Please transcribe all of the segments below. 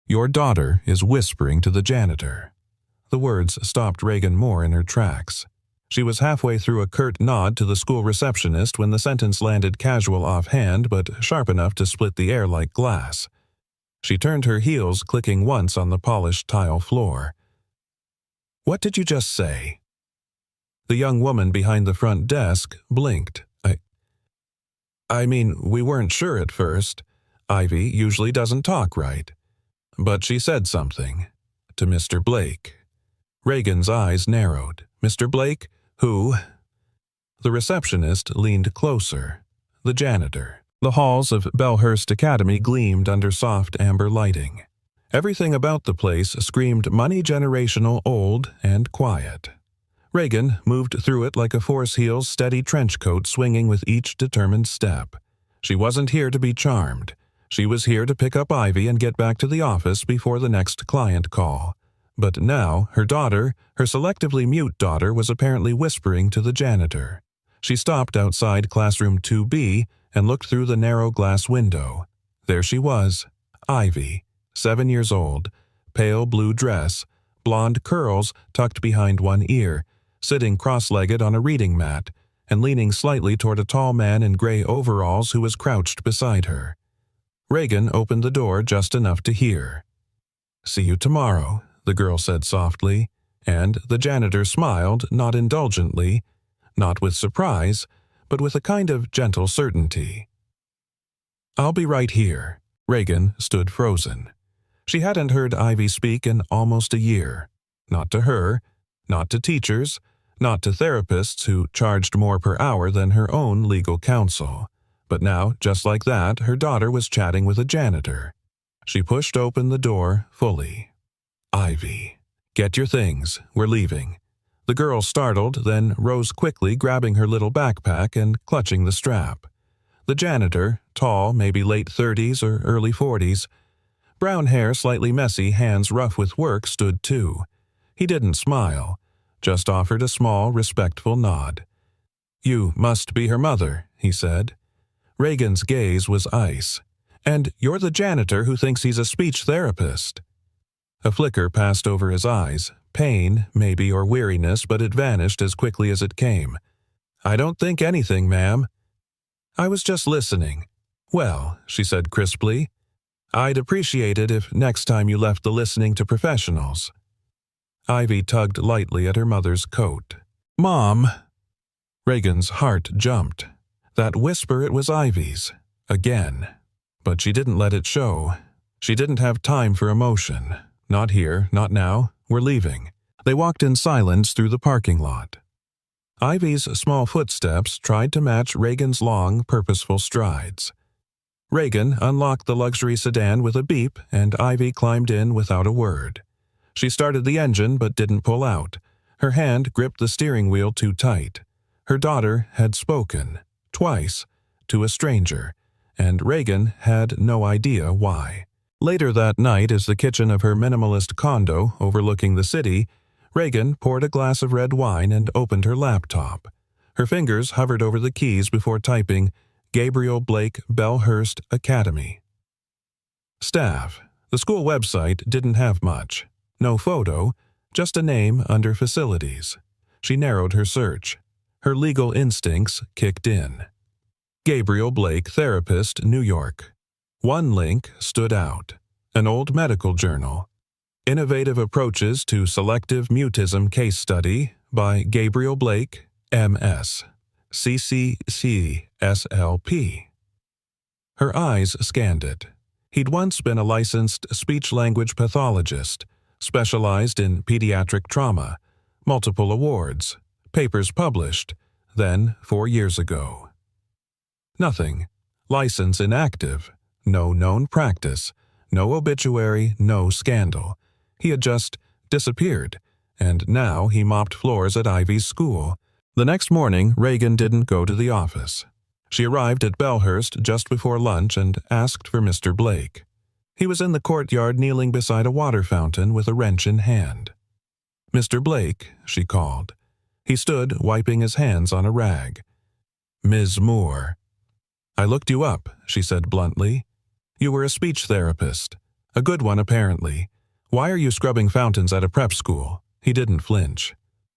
Your daughter is whispering to the janitor." The words stopped Reagan Moore in her tracks. She was halfway through a curt nod to the school receptionist when the sentence landed casual offhand but sharp enough to split the air like glass. She turned her heels, clicking once on the polished tile floor. "What did you just say?" The young woman behind the front desk blinked. I mean, we weren't sure at first. Ivy usually doesn't talk right. But she said something. To Mr. Blake. Reagan's eyes narrowed. Mr. Blake? Who? The receptionist leaned closer. The janitor. The halls of Bellhurst Academy gleamed under soft amber lighting. Everything about the place screamed money-generational old and quiet. Reagan moved through it like a force-heel's steady trench coat swinging with each determined step. She wasn't here to be charmed. She was here to pick up Ivy and get back to the office before the next client call. But now, her daughter, her selectively mute daughter, was apparently whispering to the janitor. She stopped outside classroom 2B and looked through the narrow glass window. There she was, Ivy, 7 years old, pale blue dress, blonde curls tucked behind one ear, sitting cross-legged on a reading mat, and leaning slightly toward a tall man in gray overalls who was crouched beside her. Reagan opened the door just enough to hear. "See you tomorrow," the girl said softly, and the janitor smiled, not indulgently, not with surprise, but with a kind of gentle certainty. "I'll be right here." Reagan stood frozen. She hadn't heard Ivy speak in almost a year. Not to her, not to teachers, not to therapists who charged more per hour than her own legal counsel. But now, just like that, her daughter was chatting with a janitor. She pushed open the door fully. "Ivy, get your things. We're leaving." The girl startled, then rose quickly, grabbing her little backpack and clutching the strap. The janitor, tall, maybe late 30s or early 40s, brown hair slightly messy, hands rough with work, stood too. He didn't smile, just offered a small, respectful nod. "You must be her mother," he said. Reagan's gaze was ice. "And you're the janitor who thinks he's a speech therapist." A flicker passed over his eyes. Pain, maybe, or weariness, but it vanished as quickly as it came. "I don't think anything, ma'am. I was just listening." "Well," she said crisply, "I'd appreciate it if next time you left the listening to professionals." Ivy tugged lightly at her mother's coat. "Mom!" Reagan's heart jumped. That whisper, it was Ivy's. Again. But she didn't let it show. She didn't have time for emotion. Not here, not now. We're leaving. They walked in silence through the parking lot. Ivy's small footsteps tried to match Reagan's long, purposeful strides. Reagan unlocked the luxury sedan with a beep, and Ivy climbed in without a word. She started the engine but didn't pull out. Her hand gripped the steering wheel too tight. Her daughter had spoken, twice, to a stranger, and Reagan had no idea why. Later that night, as the kitchen of her minimalist condo overlooking the city, Reagan poured a glass of red wine and opened her laptop. Her fingers hovered over the keys before typing Gabriel Blake Bellhurst Academy. Staff. The school website didn't have much. No photo, just a name under facilities. She narrowed her search. Her legal instincts kicked in. Gabriel Blake Therapist, New York. One link stood out. An old medical journal. Innovative Approaches to Selective Mutism Case Study by Gabriel Blake, M.S. CCC-SLP. Her eyes scanned it. He'd once been a licensed speech-language pathologist, specialized in pediatric trauma, multiple awards, papers published, then 4 years ago. Nothing. License inactive. No known practice. No obituary, no scandal. He had just disappeared, and now he mopped floors at Ivy's school. The next morning, Reagan didn't go to the office. She arrived at Bellhurst just before lunch and asked for Mr. Blake. He was in the courtyard kneeling beside a water fountain with a wrench in hand. "Mr. Blake," she called. He stood wiping his hands on a rag. "Ms. Moore." "I looked you up," she said bluntly. "You were a speech therapist. A good one, apparently. Why are you scrubbing fountains at a prep school? He didn't flinch.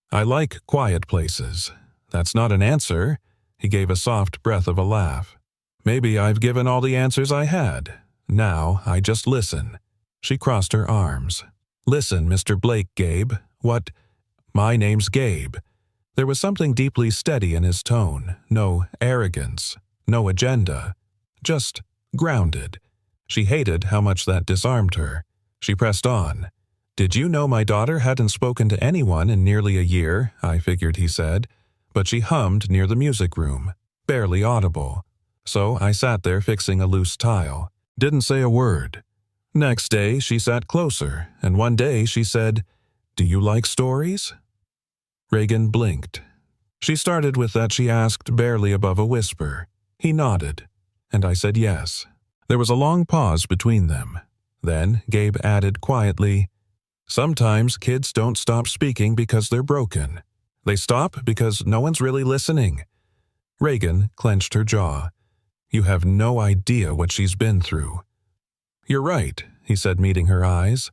I like quiet places. That's not an answer. He gave a soft breath of a laugh. Maybe I've given all the answers I had. Now I just listen. She crossed her arms. Listen, Mr. Blake, Gabe. What? My name's Gabe. There was something deeply steady in his tone. No arrogance. No agenda. Just grounded. She hated how much that disarmed her. She pressed on. Did you know my daughter hadn't spoken to anyone in nearly a year? I figured he said. But she hummed near the music room. Barely audible. So I sat there fixing a loose tile. Didn't say a word. Next day, she sat closer, and one day she said, "Do you like stories?" Reagan blinked. She started with that she asked barely above a whisper. He nodded, and I said yes. There was a long pause between them. Then Gabe added quietly, "Sometimes kids don't stop speaking because they're broken. They stop because no one's really listening." Reagan clenched her jaw. "You have no idea what she's been through." "You're right," he said, meeting her eyes.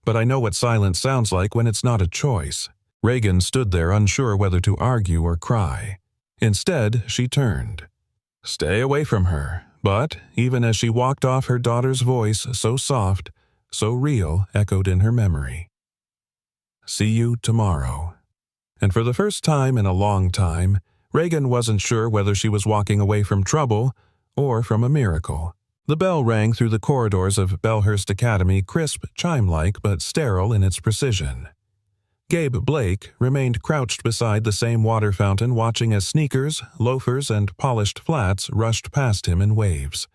"But I know what silence sounds like when it's not a choice." Reagan stood there unsure whether to argue or cry. Instead, she turned. Stay away from her. But, even as she walked off, her daughter's voice, so soft, so real, echoed in her memory. "See you tomorrow." And for the first time in a long time, Reagan wasn't sure whether she was walking away from trouble or from a miracle. The bell rang through the corridors of Bellhurst Academy, crisp, chime-like, but sterile in its precision. Gabe Blake remained crouched beside the same water fountain, watching as sneakers, loafers, and polished flats rushed past him in waves.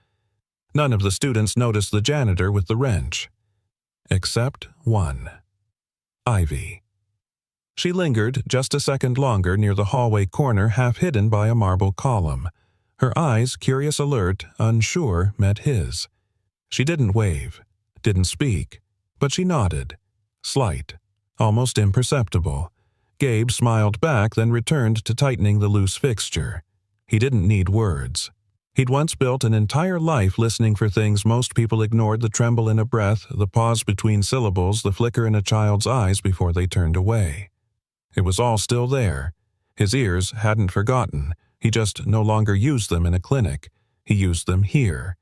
None of the students noticed the janitor with the wrench. Except one. Ivy. She lingered just a second longer near the hallway corner, half hidden by a marble column. Her eyes, curious, alert, unsure, met his. She didn't wave, didn't speak, but she nodded. Slight, almost imperceptible. Gabe smiled back, then returned to tightening the loose fixture. He didn't need words. He'd once built an entire life listening for things most people ignored: the tremble in a breath, the pause between syllables, the flicker in a child's eyes before they turned away. It was all still there. His ears hadn't forgotten. He just no longer used them in a clinic. He used them here,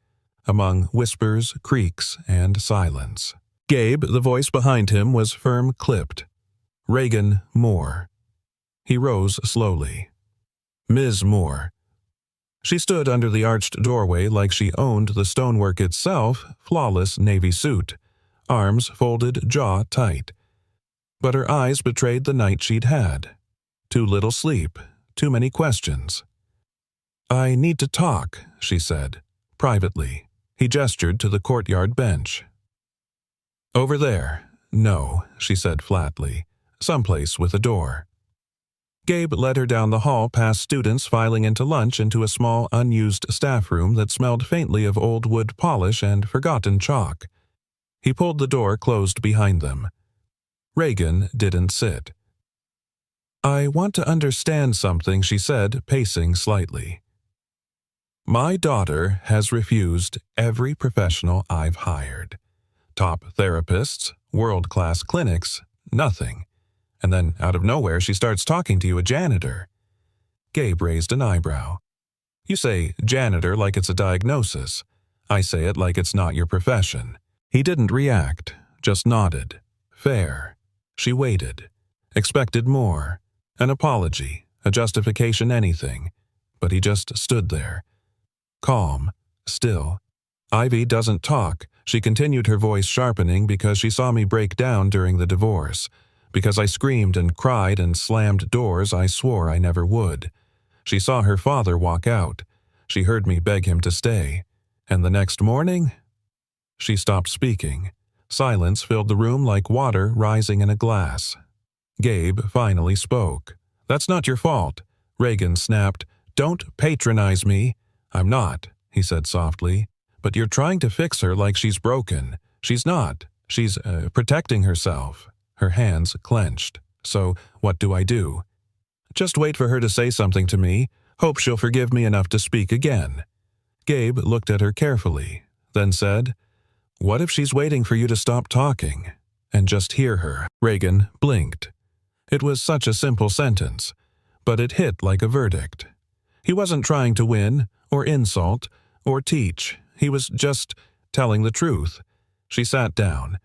among whispers, creaks, and silence. Gabe, the voice behind him, was firm, clipped. Reagan Moore. He rose slowly. Ms. Moore. She stood under the arched doorway like she owned the stonework itself, flawless navy suit, arms folded, jaw tight. But her eyes betrayed the night she'd had. Too little sleep, too many questions. "I need to talk," she said, privately. He gestured to the courtyard bench. "Over there." "No," she said flatly. "Someplace with a door." Gabe led her down the hall past students filing into lunch into a small, unused staff room that smelled faintly of old wood polish and forgotten chalk. He pulled the door closed behind them. Reagan didn't sit. "I want to understand something," she said, pacing slightly. "My daughter has refused every professional I've hired. Top therapists, world-class clinics, nothing. And then, out of nowhere, she starts talking to you, a janitor." Gabe raised an eyebrow. "You say janitor like it's a diagnosis. I say it like it's not your profession." He didn't react, just nodded. Fair. She waited. Expected more. An apology, a justification, anything. But he just stood there. Calm. Still. "Ivy doesn't talk," she continued, her voice sharpening, "because she saw me break down during the divorce. Because I screamed and cried and slammed doors I swore I never would. She saw her father walk out. She heard me beg him to stay. And the next morning—" She stopped speaking. Silence filled the room like water rising in a glass. Gabe finally spoke. "That's not your fault." Reagan snapped. "Don't patronize me." "I'm not," he said softly. "But you're trying to fix her like she's broken. She's not. She's protecting herself." Her hands clenched. "So, what do I do?" "Just wait for her to say something to me. Hope she'll forgive me enough to speak again." Gabe looked at her carefully, then said, What if she's waiting for you to stop talking and just hear her? Reagan blinked. It was such a simple sentence, but it hit like a verdict. He wasn't trying to win, or insult, or teach. He was just telling the truth. She sat down.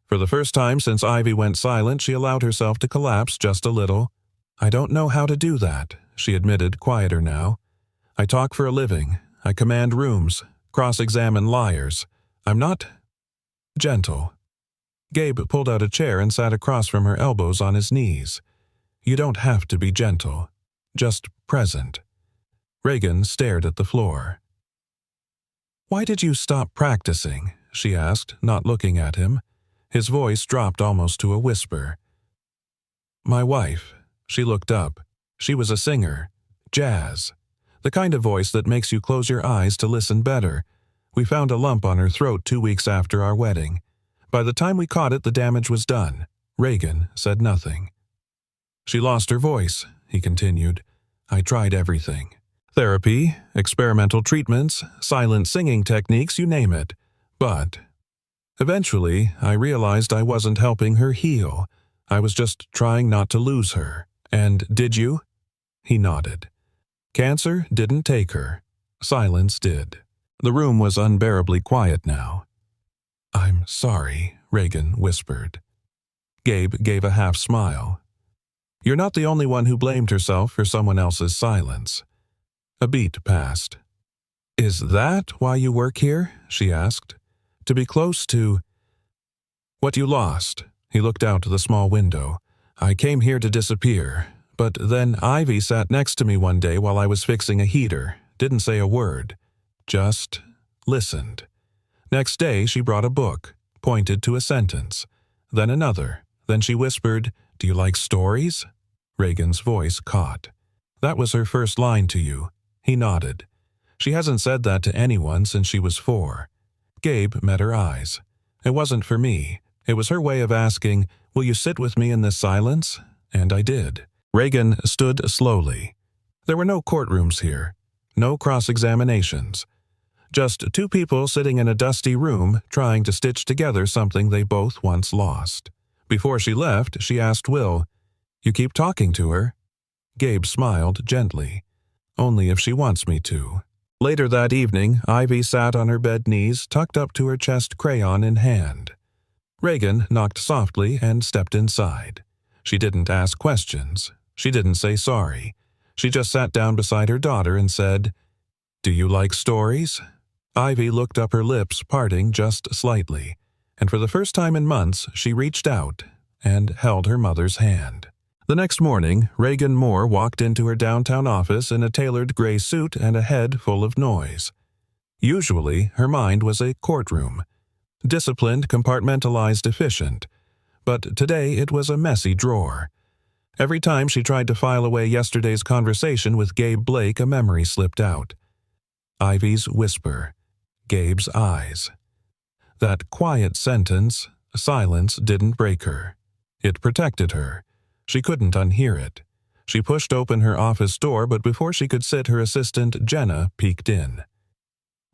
For the first time since Ivy went silent, she allowed herself to collapse just a little. I don't know how to do that, she admitted, quieter now. I talk for a living. I command rooms, cross-examine liars. I'm not gentle. Gabe pulled out a chair and sat across from her, elbows on his knees. You don't have to be gentle, just present. Reagan stared at the floor. Why did you stop practicing? She asked, not looking at him. His voice dropped almost to a whisper. My wife. She looked up. She was a singer. Jazz. The kind of voice that makes you close your eyes to listen better. We found a lump on her throat 2 weeks after our wedding. By the time we caught it, the damage was done. Reagan said nothing. She lost her voice, he continued. I tried everything. Therapy, experimental treatments, silent singing techniques, you name it. But eventually, I realized I wasn't helping her heal. I was just trying not to lose her. And did you? He nodded. Cancer didn't take her. Silence did. The room was unbearably quiet now. I'm sorry, Reagan whispered. Gabe gave a half smile. You're not the only one who blamed herself for someone else's silence. A beat passed. Is that why you work here? She asked. To be close to what you lost. He looked out the small window. I came here to disappear, but then Ivy sat next to me one day while I was fixing a heater, didn't say a word, just listened. Next day she brought a book, pointed to a sentence, then another, then she whispered, Do you like stories? Reagan's voice caught. That was her first line to you. He nodded. She hasn't said that to anyone since she was 4. Gabe met her eyes. It wasn't for me. It was her way of asking, Will you sit with me in this silence? And I did. Reagan stood slowly. There were no courtrooms here. No cross-examinations. Just 2 people sitting in a dusty room trying to stitch together something they both once lost. Before she left, she asked Will, You keep talking to her? Gabe smiled gently. Only if she wants me to. Later that evening, Ivy sat on her bed knees, tucked up to her chest, crayon in hand. Reagan knocked softly and stepped inside. She didn't ask questions. She didn't say sorry. She just sat down beside her daughter and said, Do you like stories? Ivy looked up, her lips parting just slightly, and for the first time in months, she reached out and held her mother's hand. The next morning, Reagan Moore walked into her downtown office in a tailored gray suit and a head full of noise. Usually, her mind was a courtroom. Disciplined, compartmentalized, efficient. But today it was a messy drawer. Every time she tried to file away yesterday's conversation with Gabe Blake, a memory slipped out. Ivy's whisper. Gabe's eyes. That quiet sentence, silence, didn't break her. It protected her. She couldn't unhear it. She pushed open her office door, but before she could sit, her assistant, Jenna, peeked in.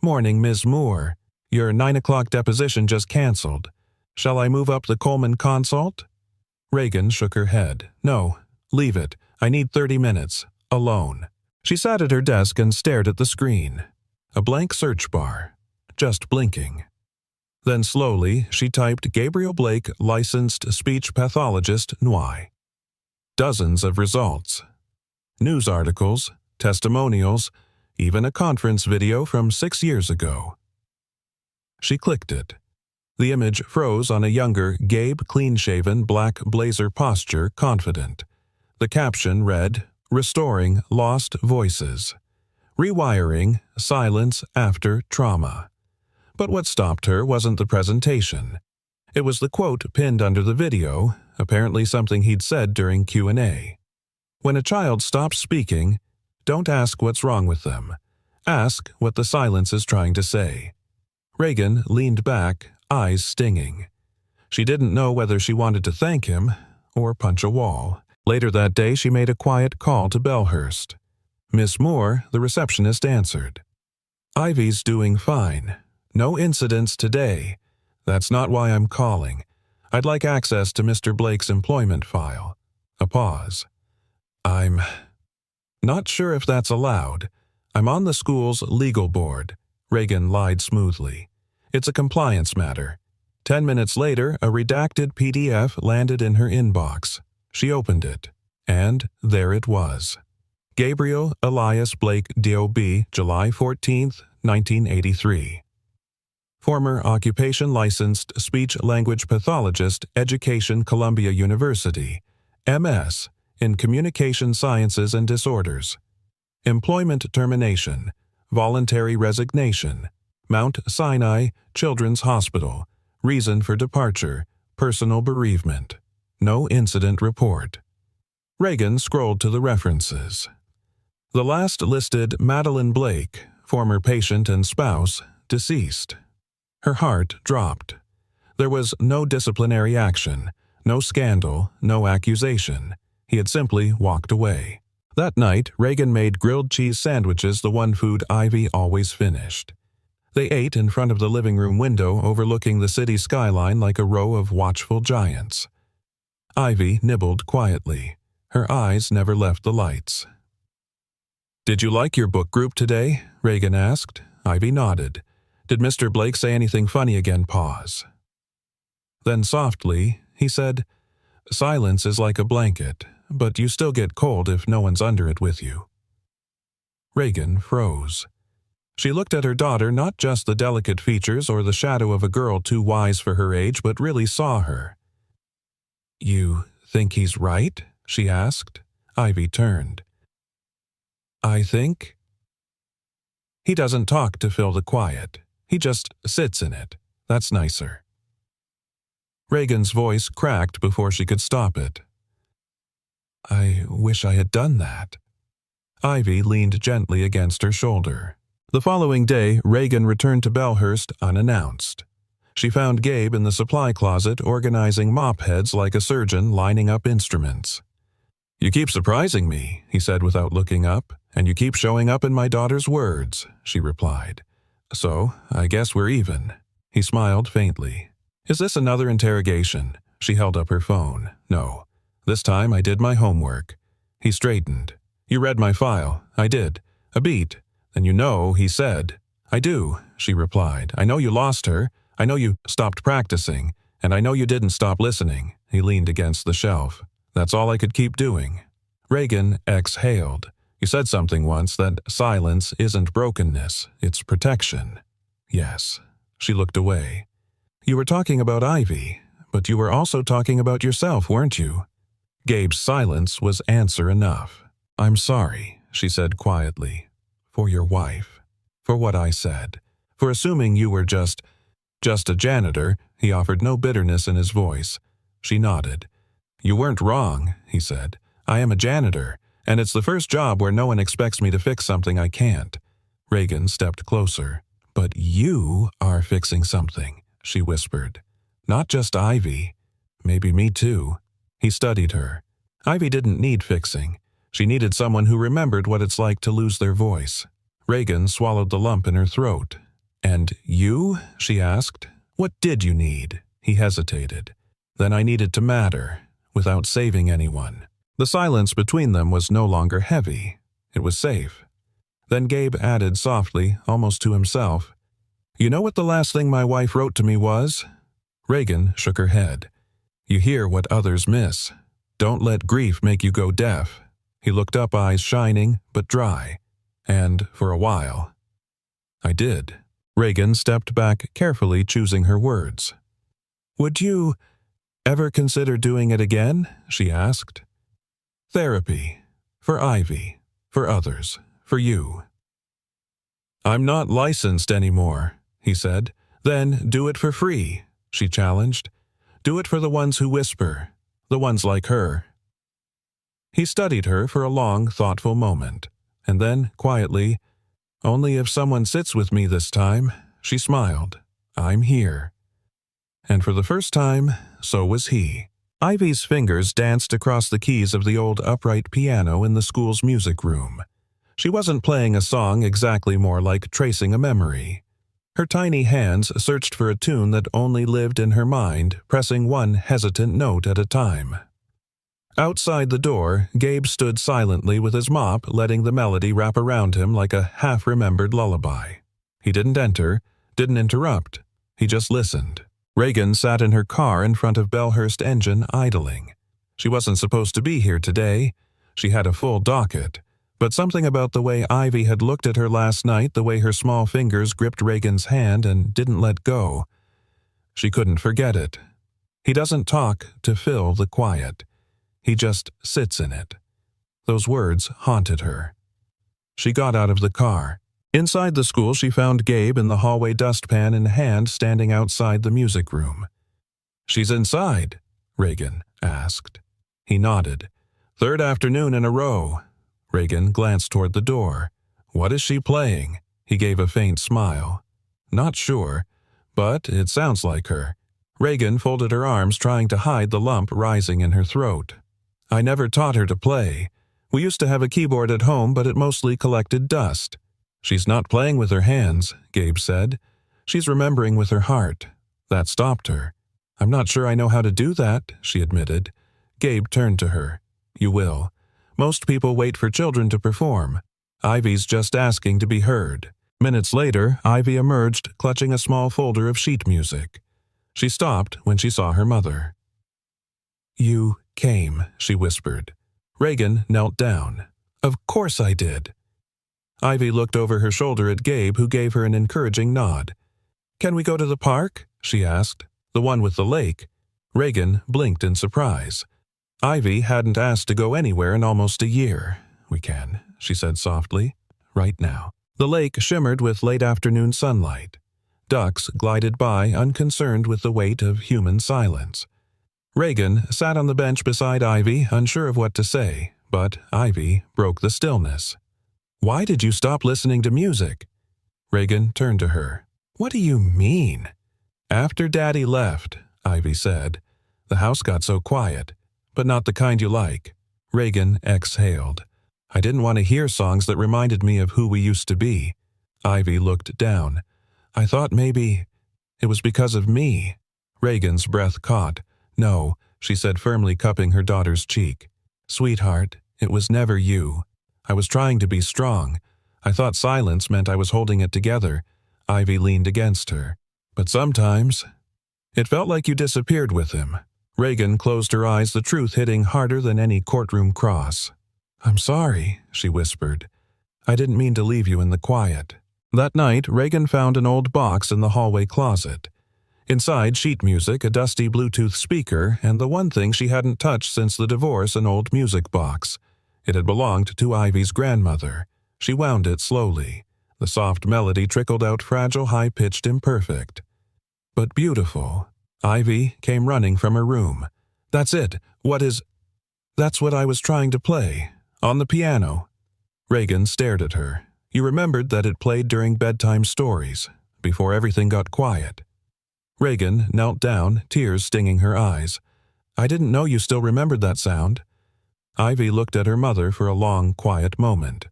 Morning, Ms. Moore. Your 9 o'clock deposition just canceled. Shall I move up the Coleman consult? Reagan shook her head. No, leave it. I need 30 minutes. Alone. She sat at her desk and stared at the screen. A blank search bar. Just blinking. Then slowly, she typed Gabriel Blake, licensed speech pathologist, NY. Dozens of results. News articles, testimonials, even a conference video from 6 years ago. She clicked it. The image froze on a younger, Gabe, clean-shaven, black blazer posture, confident. The caption read, Restoring Lost Voices. Rewiring Silence After Trauma. But what stopped her wasn't the presentation. It was the quote pinned under the video, apparently something he'd said during Q&A. When a child stops speaking, don't ask what's wrong with them. Ask what the silence is trying to say. Reagan leaned back, eyes stinging. She didn't know whether she wanted to thank him or punch a wall. Later that day, she made a quiet call to Bellhurst. Miss Moore, the receptionist, answered. Ivy's doing fine. No incidents today. That's not why I'm calling. I'd like access to Mr. Blake's employment file. A pause. I'm not sure if that's allowed. I'm on the school's legal board. Reagan lied smoothly. It's a compliance matter. 10 minutes later, a redacted PDF landed in her inbox. She opened it, and there it was. Gabriel Elias Blake, D.O.B., July 14, 1983. Former occupation licensed speech-language pathologist, education, Columbia University, M.S., in Communication Sciences and Disorders. Employment termination, voluntary resignation, Mount Sinai Children's Hospital, reason for departure, personal bereavement. No incident report. Reagan scrolled to the references. The last listed Madeline Blake, former patient and spouse, deceased. Her heart dropped. There was no disciplinary action, no scandal, no accusation. He had simply walked away. That night, Reagan made grilled cheese sandwiches, the one food Ivy always finished. They ate in front of the living room window overlooking the city skyline like a row of watchful giants. Ivy nibbled quietly. Her eyes never left the lights. "Did you like your book group today?" Reagan asked. Ivy nodded. "Did Mr. Blake say anything funny again?" Pause. Then softly, he said, "Silence is like a blanket, but you still get cold if no one's under it with you." Reagan froze. She looked at her daughter, not just the delicate features or the shadow of a girl too wise for her age, but really saw her. "You think he's right?" she asked. Ivy turned. "I think he doesn't talk to fill the quiet. He just sits in it. That's nicer." Reagan's voice cracked before she could stop it. "I wish I had done that." Ivy leaned gently against her shoulder. The following day, Reagan returned to Bellhurst unannounced. She found Gabe in the supply closet organizing mop heads like a surgeon lining up instruments. "You keep surprising me," he said without looking up, "and you keep showing up in my daughter's words," she replied. "So, I guess we're even." He smiled faintly. "Is this another interrogation?" She held up her phone. "No. This time I did my homework." He straightened. "You read my file." "I did. A beat." "Then you know," he said. "I do," she replied. "I know you lost her. I know you stopped practicing. And I know you didn't stop listening." He leaned against the shelf. "That's all I could keep doing." Reagan exhaled. "You said something once, that silence isn't brokenness, it's protection." "Yes." She looked away. "You were talking about Ivy, but you were also talking about yourself, weren't you?" Gabe's silence was answer enough. "I'm sorry," she said quietly. "For your wife. For what I said. For assuming you were just a janitor." He offered no bitterness in his voice. She nodded. "You weren't wrong," he said. "I am a janitor. And it's the first job where no one expects me to fix something I can't." Reagan stepped closer. "But you are fixing something," she whispered. "Not just Ivy. Maybe me too." He studied her. Ivy didn't need fixing. She needed someone who remembered what it's like to lose their voice. Reagan swallowed the lump in her throat. "And you?" she asked. "What did you need?" He hesitated. "Then I needed to matter, without saving anyone." The silence between them was no longer heavy. It was safe. Then Gabe added softly, almost to himself, "You know what the last thing my wife wrote to me was?" Reagan shook her head. "You hear what others miss. Don't let grief make you go deaf." He looked up, eyes shining, but dry. "And for a while." "I did." Reagan stepped back carefully, choosing her words. "Would you ever consider doing it again?" she asked. "Therapy. For Ivy. For others. For you." "I'm not licensed anymore," he said. "Then do it for free," she challenged. "Do it for the ones who whisper. The ones like her." He studied her for a long, thoughtful moment, and then, quietly, "Only if someone sits with me this time," she smiled. "I'm here." And for the first time, so was he. Ivy's fingers danced across the keys of the old upright piano in the school's music room. She wasn't playing a song exactly, more like tracing a memory. Her tiny hands searched for a tune that only lived in her mind, pressing one hesitant note at a time. Outside the door, Gabe stood silently with his mop, letting the melody wrap around him like a half-remembered lullaby. He didn't enter, didn't interrupt. He just listened. Reagan sat in her car in front of Bellhurst engine, idling. She wasn't supposed to be here today. She had a full docket. But something about the way Ivy had looked at her last night, the way her small fingers gripped Reagan's hand and didn't let go. She couldn't forget it. He doesn't talk to fill the quiet. He just sits in it. Those words haunted her. She got out of the car. Inside the school, she found Gabe in the hallway, dustpan in hand, standing outside the music room. "She's inside?" Reagan asked. He nodded. "Third afternoon in a row." Reagan glanced toward the door. "What is she playing?" He gave a faint smile. "Not sure, but it sounds like her." Reagan folded her arms, trying to hide the lump rising in her throat. "I never taught her to play. We used to have a keyboard at home, but it mostly collected dust." "She's not playing with her hands," Gabe said. "She's remembering with her heart." That stopped her. "I'm not sure I know how to do that," she admitted. Gabe turned to her. "You will. Most people wait for children to perform. Ivy's just asking to be heard." Minutes later, Ivy emerged, clutching a small folder of sheet music. She stopped when she saw her mother. "You came," she whispered. Reagan knelt down. "Of course I did." Ivy looked over her shoulder at Gabe, who gave her an encouraging nod. "Can we go to the park?" she asked. "The one with the lake." Reagan blinked in surprise. Ivy hadn't asked to go anywhere in almost a year. "We can," she said softly. "Right now." The lake shimmered with late afternoon sunlight. Ducks glided by, unconcerned with the weight of human silence. Reagan sat on the bench beside Ivy, unsure of what to say, but Ivy broke the stillness. "Why did you stop listening to music?" Reagan turned to her. "What do you mean?" "After Daddy left," Ivy said, "the house got so quiet, but not the kind you like." Reagan exhaled. "I didn't want to hear songs that reminded me of who we used to be." Ivy looked down. "I thought maybe it was because of me." Reagan's breath caught. "No," she said, firmly cupping her daughter's cheek. "Sweetheart, it was never you. I was trying to be strong. I thought silence meant I was holding it together." Ivy leaned against her. "But sometimes it felt like you disappeared with him." Reagan closed her eyes, the truth hitting harder than any courtroom cross. "I'm sorry," she whispered. "I didn't mean to leave you in the quiet." That night, Reagan found an old box in the hallway closet. Inside, sheet music, a dusty Bluetooth speaker, and the one thing she hadn't touched since the divorce, an old music box. It had belonged to Ivy's grandmother. She wound it slowly. The soft melody trickled out, fragile, high-pitched, imperfect. But beautiful. Ivy came running from her room. "That's it. That's what I was trying to play. On the piano." Reagan stared at her. "You remembered that it played during bedtime stories, before everything got quiet." Reagan knelt down, tears stinging her eyes. "I didn't know you still remembered that sound." Ivy looked at her mother for a long, quiet moment.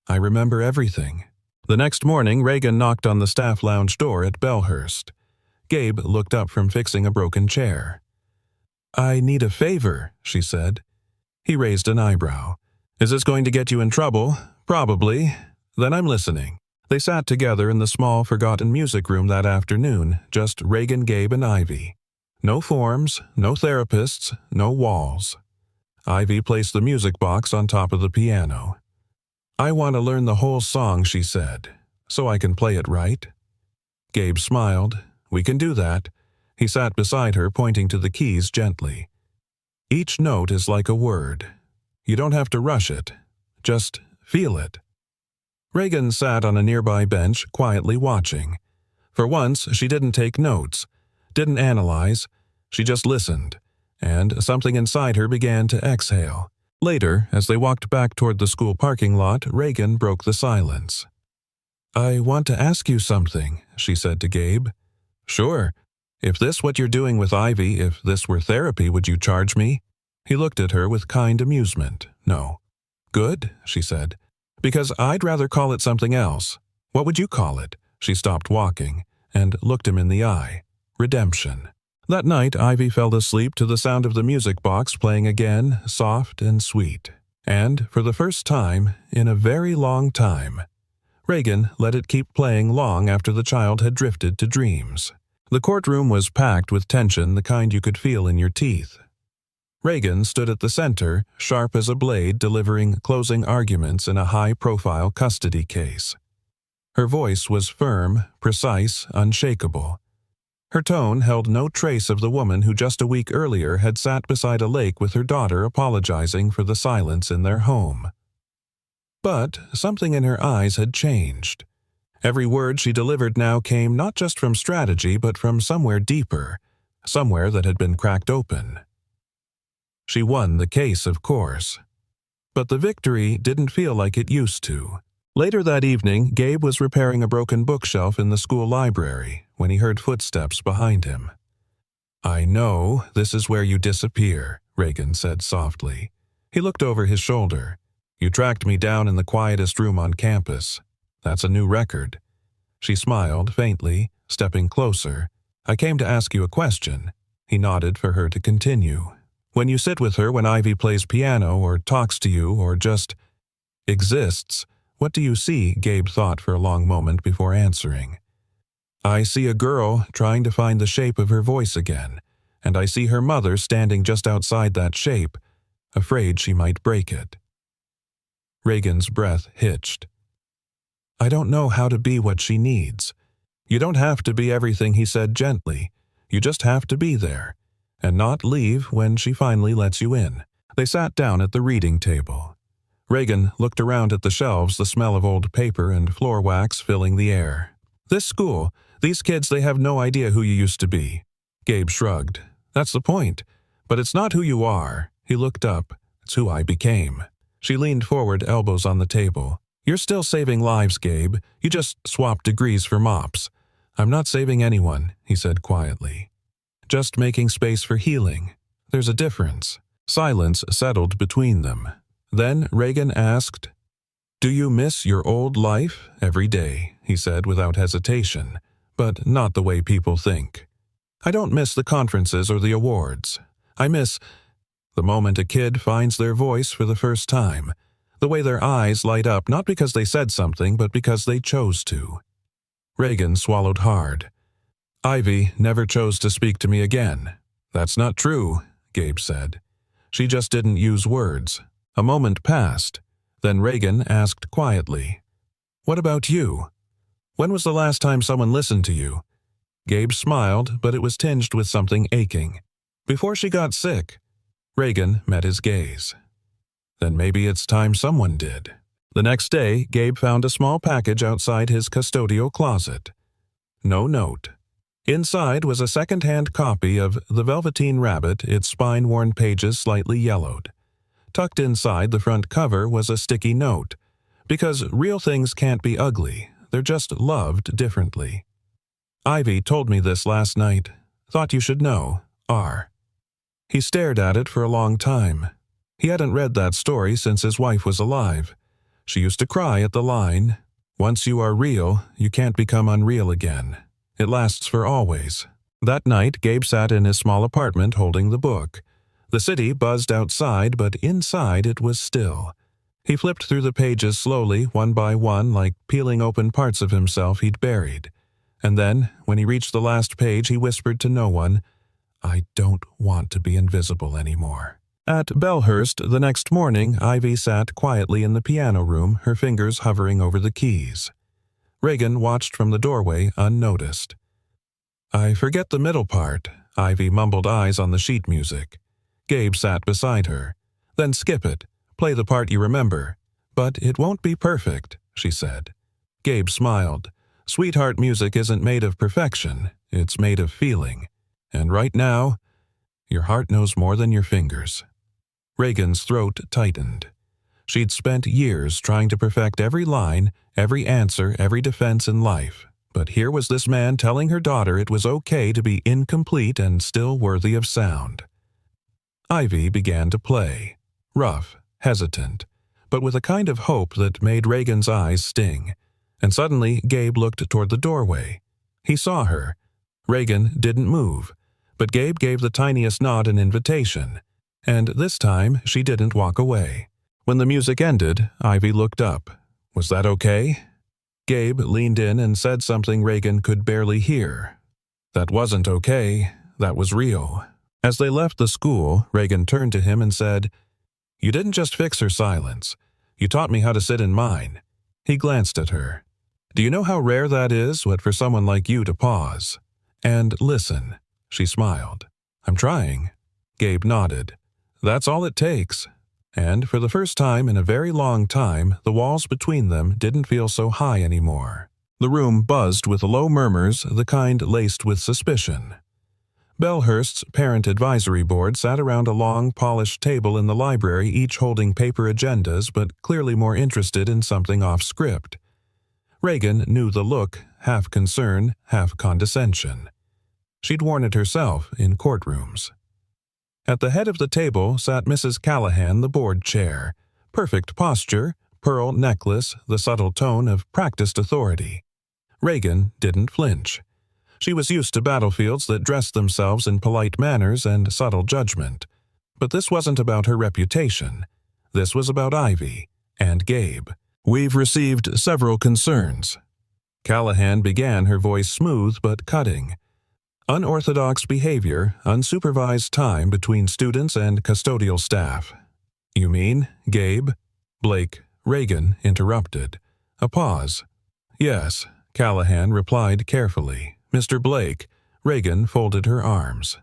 "I remember everything." The next morning, Reagan knocked on the staff lounge door at Bellhurst. Gabe looked up from fixing a broken chair. "I need a favor," she said. He raised an eyebrow. "Is this going to get you in trouble?" "Probably." "Then I'm listening." They sat together in the small, forgotten music room that afternoon, just Reagan, Gabe, and Ivy. No forms, no therapists, no walls. Ivy placed the music box on top of the piano. "I want to learn the whole song," she said, "so I can play it right." Gabe smiled. "We can do that." He sat beside her, pointing to the keys gently. "Each note is like a word. You don't have to rush it. Just feel it." Reagan sat on a nearby bench, quietly watching. For once, she didn't take notes, didn't analyze. She just listened, and something inside her began to exhale. Later, as they walked back toward the school parking lot, Reagan broke the silence. "I want to ask you something," she said to Gabe. "Sure. If this what you're doing with Ivy, if this were therapy, would you charge me?" He looked at her with kind amusement. "No." "Good," she said. "Because I'd rather call it something else." "What would you call it?" She stopped walking and looked him in the eye. Redemption. That night, Ivy fell asleep to the sound of the music box playing again, soft and sweet. And, for the first time, in a very long time, Reagan let it keep playing long after the child had drifted to dreams. The courtroom was packed with tension, the kind you could feel in your teeth. Reagan stood at the center, sharp as a blade, delivering closing arguments in a high-profile custody case. Her voice was firm, precise, unshakable. Her tone held no trace of the woman who just a week earlier had sat beside a lake with her daughter apologizing for the silence in their home. But something in her eyes had changed. Every word she delivered now came not just from strategy but from somewhere deeper, somewhere that had been cracked open. She won the case, of course. But the victory didn't feel like it used to. Later that evening, Gabe was repairing a broken bookshelf in the school library when he heard footsteps behind him. "I know this is where you disappear," Reagan said softly. He looked over his shoulder. "You tracked me down in the quietest room on campus. That's a new record." She smiled faintly, stepping closer. "I came to ask you a question." He nodded for her to continue. "When you sit with her when Ivy plays piano or talks to you or just exists, what do you see?" Gabe thought for a long moment before answering. "I see a girl trying to find the shape of her voice again, and I see her mother standing just outside that shape, afraid she might break it." Reagan's breath hitched. "I don't know how to be what she needs." "You don't have to be everything," he said gently. "You just have to be there, and not leave when she finally lets you in." They sat down at the reading table. Reagan looked around at the shelves, the smell of old paper and floor wax filling the air. "This school, these kids, they have no idea who you used to be." Gabe shrugged. "That's the point. But it's not who you are." He looked up. "It's who I became." She leaned forward, elbows on the table. "You're still saving lives, Gabe. You just swapped degrees for mops." "I'm not saving anyone," he said quietly. "Just making space for healing. There's a difference." Silence settled between them. Then Reagan asked, "Do you miss your old life?" "Every day," he said without hesitation, "but not the way people think. I don't miss the conferences or the awards. I miss the moment a kid finds their voice for the first time, the way their eyes light up not because they said something but because they chose to." Reagan swallowed hard. "Ivy never chose to speak to me again." "That's not true," Gabe said. "She just didn't use words." A moment passed. Then Reagan asked quietly, "What about you? When was the last time someone listened to you?" Gabe smiled, but it was tinged with something aching. "Before she got sick." Reagan met his gaze. "Then maybe it's time someone did." The next day, Gabe found a small package outside his custodial closet. No note. Inside was a second-hand copy of The Velveteen Rabbit, its spine-worn pages slightly yellowed. Tucked inside the front cover was a sticky note. "Because real things can't be ugly. They're just loved differently. Ivy told me this last night. Thought you should know. R." He stared at it for a long time. He hadn't read that story since his wife was alive. She used to cry at the line, "Once you are real, you can't become unreal again. It lasts for always." That night, Gabe sat in his small apartment holding the book. The city buzzed outside, but inside it was still. He flipped through the pages slowly, one by one, like peeling open parts of himself he'd buried. And then, when he reached the last page, he whispered to no one, "I don't want to be invisible anymore." At Bellhurst the next morning, Ivy sat quietly in the piano room, her fingers hovering over the keys. Reagan watched from the doorway unnoticed. "I forget the middle part," Ivy mumbled, eyes on the sheet music. Gabe sat beside her. "Then skip it. Play the part you remember." "But it won't be perfect," she said. Gabe smiled. "Sweetheart music isn't made of perfection. It's made of feeling. And right now, your heart knows more than your fingers." Reagan's throat tightened. She'd spent years trying to perfect every line, every answer, every defense in life. But here was this man telling her daughter it was okay to be incomplete and still worthy of sound. Ivy began to play. Rough, hesitant, but with a kind of hope that made Reagan's eyes sting. And suddenly, Gabe looked toward the doorway. He saw her. Reagan didn't move, but Gabe gave the tiniest nod an invitation. And this time, she didn't walk away. When the music ended, Ivy looked up. Was that okay? Gabe leaned in and said something Reagan could barely hear. That wasn't okay. That was real. As they left the school, Reagan turned to him and said, "You didn't just fix her silence. You taught me how to sit in mine." He glanced at her. "Do you know how rare that is, what for someone like you to pause and listen?" She smiled. "I'm trying." Gabe nodded. "That's all it takes." And for the first time in a very long time, the walls between them didn't feel so high anymore. The room buzzed with low murmurs, the kind laced with suspicion. Bellhurst's parent advisory board sat around a long, polished table in the library, each holding paper agendas but clearly more interested in something off script. Reagan knew the look, half concern, half condescension. She'd worn it herself in courtrooms. At the head of the table sat Mrs. Callahan, the board chair. Perfect posture, pearl necklace, the subtle tone of practiced authority. Reagan didn't flinch. She was used to battlefields that dressed themselves in polite manners and subtle judgment. But this wasn't about her reputation. This was about Ivy and Gabe. "We've received several concerns." Callahan began, her voice smooth but cutting. "Unorthodox behavior, unsupervised time between students and custodial staff." "You mean, Gabe?" Blake Reagan interrupted. A pause. "Yes," Callahan replied carefully. "Mr. Blake." Reagan folded her arms.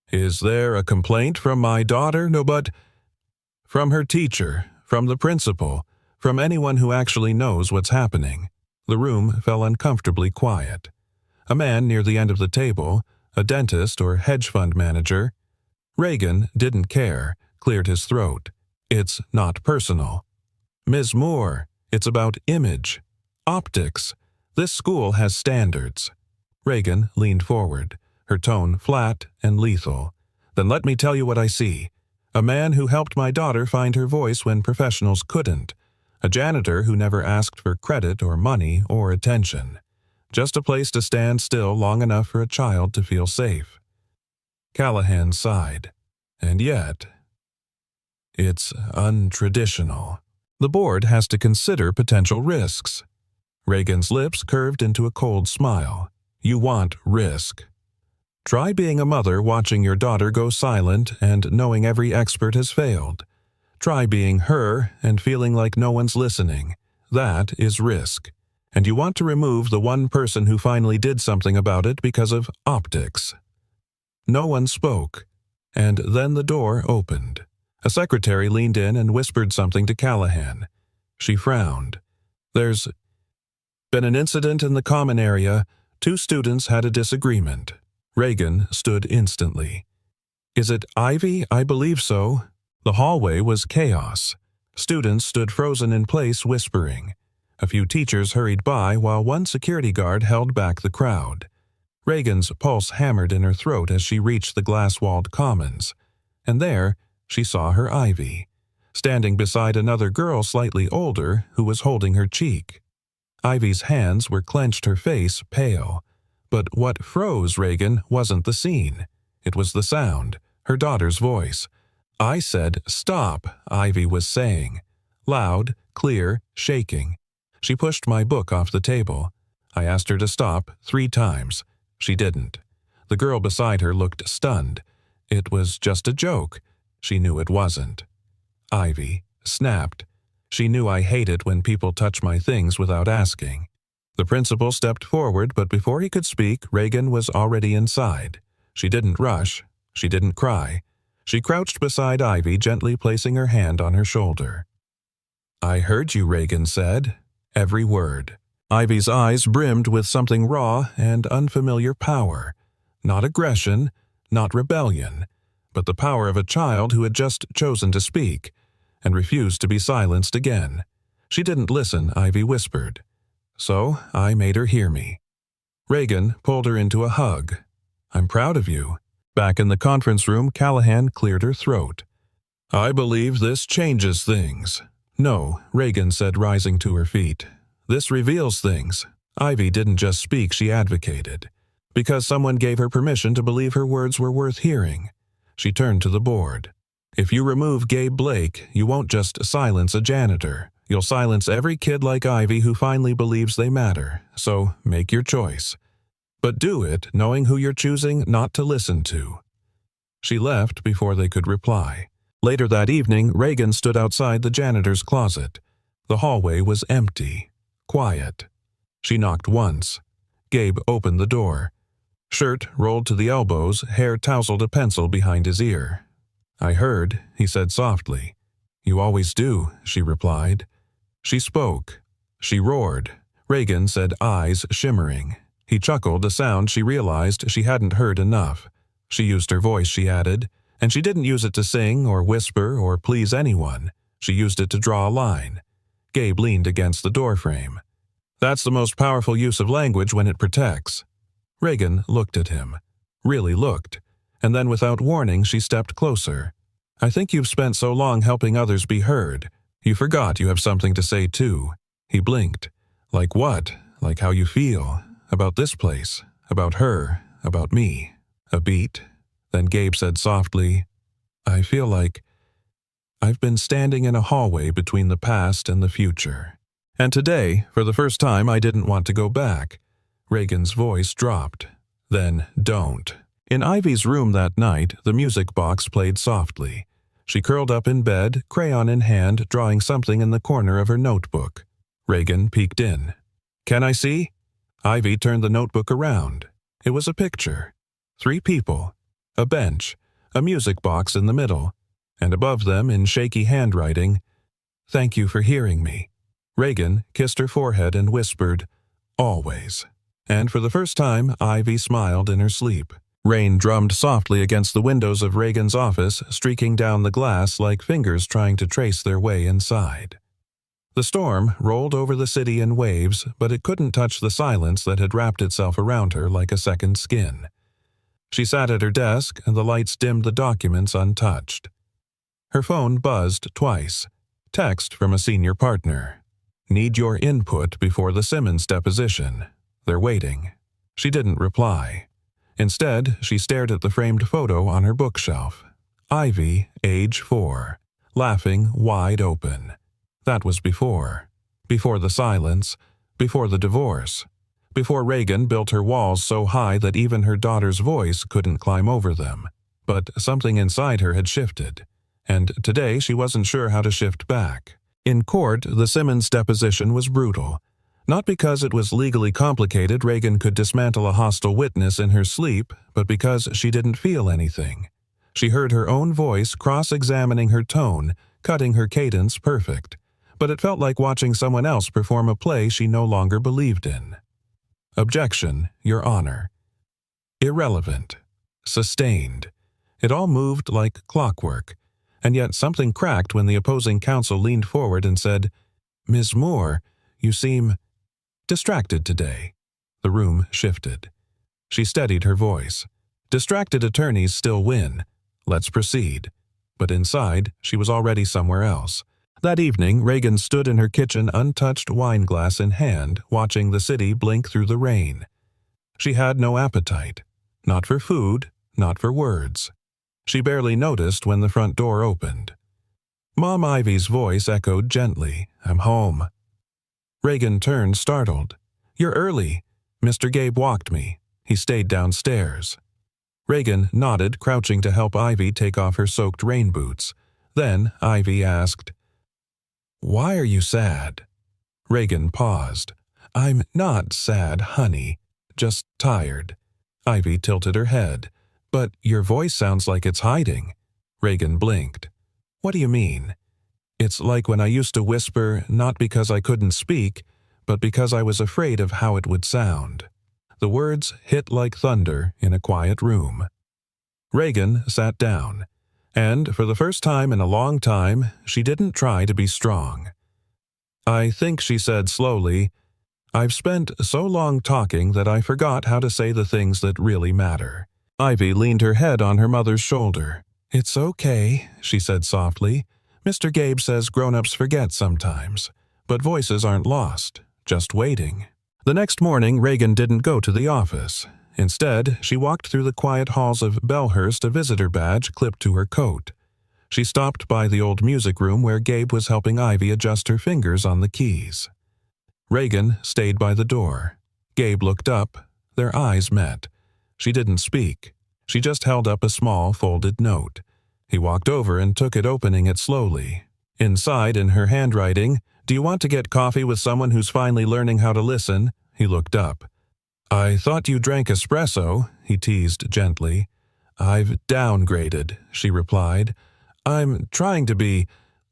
"Is there a complaint from my daughter?" "No, but—" "From her teacher, from the principal, from anyone who actually knows what's happening." The room fell uncomfortably quiet. A man near the end of the table, a dentist or hedge fund manager. Reagan didn't care, cleared his throat. "It's not personal." "Ms. Moore, it's about image. Optics. This school has standards." Reagan leaned forward, her tone flat and lethal. "Then let me tell you what I see. A man who helped my daughter find her voice when professionals couldn't. A janitor who never asked for credit or money or attention. Just a place to stand still long enough for a child to feel safe." Callahan sighed. "And yet, it's untraditional. The board has to consider potential risks." Reagan's lips curved into a cold smile. "You want risk. Try being a mother watching your daughter go silent and knowing every expert has failed. Try being her and feeling like no one's listening. That is risk. And you want to remove the one person who finally did something about it because of optics." No one spoke, and then the door opened. A secretary leaned in and whispered something to Callahan. She frowned. "There's been an incident in the common area. 2 students had a disagreement." Reagan stood instantly. "Is it Ivy? I believe so." The hallway was chaos. Students stood frozen in place, whispering. A few teachers hurried by while one security guard held back the crowd. Reagan's pulse hammered in her throat as she reached the glass-walled commons. And there, she saw her Ivy, standing beside another girl slightly older who was holding her cheek. Ivy's hands were clenched, her face pale. But what froze Reagan wasn't the scene. It was the sound, her daughter's voice. "I said, stop," Ivy was saying. Loud, clear, shaking. She pushed my book off the table. I asked her to stop 3 times. She didn't. The girl beside her looked stunned. It was just a joke. She knew it wasn't. Ivy snapped. She knew I hate it when people touch my things without asking. The principal stepped forward, but before he could speak, Reagan was already inside. She didn't rush. She didn't cry. She crouched beside Ivy, gently placing her hand on her shoulder. "I heard you," Reagan said. Every word. Ivy's eyes brimmed with something raw and unfamiliar power. Not aggression, not rebellion, but the power of a child who had just chosen to speak and refused to be silenced again. She didn't listen, Ivy whispered. So I made her hear me. Reagan pulled her into a hug. "I'm proud of you." Back in the conference room, Callahan cleared her throat. "I believe this changes things." "No," Reagan said, rising to her feet. This reveals things. Ivy didn't just speak, she advocated. Because someone gave her permission to believe her words were worth hearing. She turned to the board. If you remove Gabe Blake, you won't just silence a janitor. You'll silence every kid like Ivy who finally believes they matter. So make your choice. But do it knowing who you're choosing not to listen to. She left before they could reply. Later that evening, Reagan stood outside the janitor's closet. The hallway was empty, quiet. She knocked once. Gabe opened the door. Shirt rolled to the elbows, hair tousled a pencil behind his ear. "I heard," he said softly. "You always do," she replied. She spoke. She roared. Reagan said, eyes shimmering. He chuckled, a sound she realized she hadn't heard enough. She used her voice, she added, and she didn't use it to sing or whisper or please anyone. She used it to draw a line. Gabe leaned against the doorframe. "That's the most powerful use of language when it protects." Reagan looked at him. Really looked. And then without warning, she stepped closer. "I think you've spent so long helping others be heard. You forgot you have something to say too." He blinked. "Like what? Like how you feel? About this place? About her? About me?" A beat. Then Gabe said softly, "I feel like I've been standing in a hallway between the past and the future. And today, for the first time, I didn't want to go back." Reagan's voice dropped. "Then don't." In Ivy's room that night, the music box played softly. She curled up in bed, crayon in hand, drawing something in the corner of her notebook. Reagan peeked in. "Can I see?" Ivy turned the notebook around. It was a picture. 3 people. A bench. A music box in the middle. And above them, in shaky handwriting, "Thank you for hearing me." Reagan kissed her forehead and whispered, "Always." And for the first time, Ivy smiled in her sleep. Rain drummed softly against the windows of Reagan's office, streaking down the glass like fingers trying to trace their way inside. The storm rolled over the city in waves, but it couldn't touch the silence that had wrapped itself around her like a second skin. She sat at her desk, and the lights dimmed the documents untouched. Her phone buzzed twice. Text from a senior partner. "Need your input before the Simmons deposition. They're waiting." She didn't reply. Instead, she stared at the framed photo on her bookshelf. Ivy, age 4, laughing wide open. That was before. Before the silence. Before the divorce. Before Reagan built her walls so high that even her daughter's voice couldn't climb over them. But something inside her had shifted. And today she wasn't sure how to shift back. In court, the Simmons deposition was brutal. Not because it was legally complicated, Reagan could dismantle a hostile witness in her sleep, but because she didn't feel anything. She heard her own voice cross-examining her tone, cutting her cadence perfect. But it felt like watching someone else perform a play she no longer believed in. Objection, Your Honor. Irrelevant. Sustained. It all moved like clockwork. And yet something cracked when the opposing counsel leaned forward and said, "Ms. Moore, you seem distracted today." The room shifted. She steadied her voice. Distracted attorneys still win. Let's proceed. But inside, she was already somewhere else. That evening, Reagan stood in her kitchen, untouched wine glass in hand, watching the city blink through the rain. She had no appetite. Not for food, not for words. She barely noticed when the front door opened. Mom Ivy's voice echoed gently, "I'm home." Reagan turned, startled. "You're early. Mr. Gabe walked me. He stayed downstairs." Reagan nodded, crouching to help Ivy take off her soaked rain boots. Then Ivy asked, "Why are you sad?" Reagan paused. "I'm not sad, honey. Just tired." Ivy tilted her head. "But your voice sounds like it's hiding." Reagan blinked. "What do you mean?" "It's like when I used to whisper, not because I couldn't speak, but because I was afraid of how it would sound." The words hit like thunder in a quiet room. Reagan sat down, and for the first time in a long time, she didn't try to be strong. "I think," she said slowly, "I've spent so long talking that I forgot how to say the things that really matter." Ivy leaned her head on her mother's shoulder. "It's okay," she said softly. "Mr. Gabe says grown-ups forget sometimes. But voices aren't lost, just waiting. The next morning, Reagan didn't go to the office. Instead, she walked through the quiet halls of Bellhurst, a visitor badge clipped to her coat. She stopped by the old music room where Gabe was helping Ivy adjust her fingers on the keys. Reagan stayed by the door. Gabe looked up. Their eyes met. She didn't speak. She just held up a small, folded note. He walked over and took it, opening it slowly. Inside, in her handwriting, "Do you want to get coffee with someone who's finally learning how to listen?" He looked up. "I thought you drank espresso," he teased gently. "I've downgraded," she replied. "I'm trying to be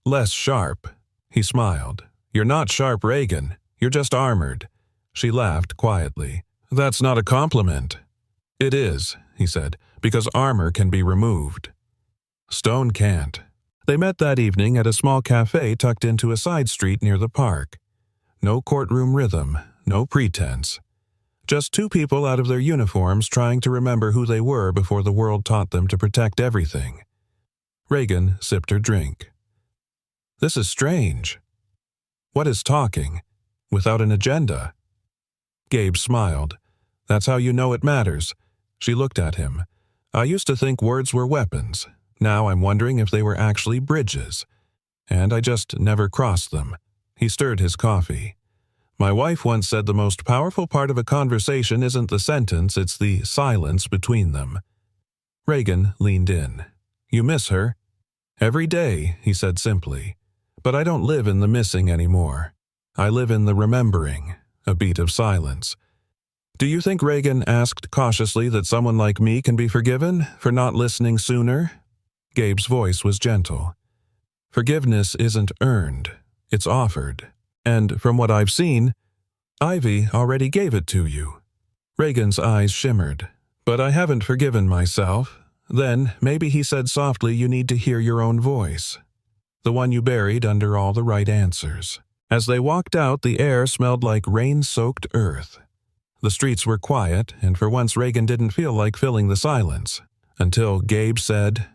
less sharp." He smiled. "You're not sharp, Reagan. You're just armored." She laughed quietly. "That's not a compliment." "It is," he said, "because armor can be removed. Stone can't." They met that evening at a small cafe tucked into a side street near the park. No courtroom rhythm, no pretense. Just two people out of their uniforms trying to remember who they were before the world taught them to protect everything. Reagan sipped her drink. "This is strange. What is talking? Without an agenda?" Gabe smiled. "That's how you know it matters." She looked at him. "I used to think words were weapons. Now I'm wondering if they were actually bridges. And I just never crossed them." He stirred his coffee. "My wife once said the most powerful part of a conversation isn't the sentence, it's the silence between them." Reagan leaned in. "You miss her?" "Every day," he said simply. "But I don't live in the missing anymore. I live in the remembering." A beat of silence. "Do you think," Reagan asked cautiously, "that someone like me can be forgiven for not listening sooner?" Gabe's voice was gentle. "Forgiveness isn't earned. It's offered. And from what I've seen, Ivy already gave it to you." Reagan's eyes shimmered. "But I haven't forgiven myself." Then, maybe, he said softly, "You need to hear your own voice. The one you buried under all the right answers." As they walked out, the air smelled like rain-soaked earth. The streets were quiet, and for once Reagan didn't feel like filling the silence. Until Gabe said,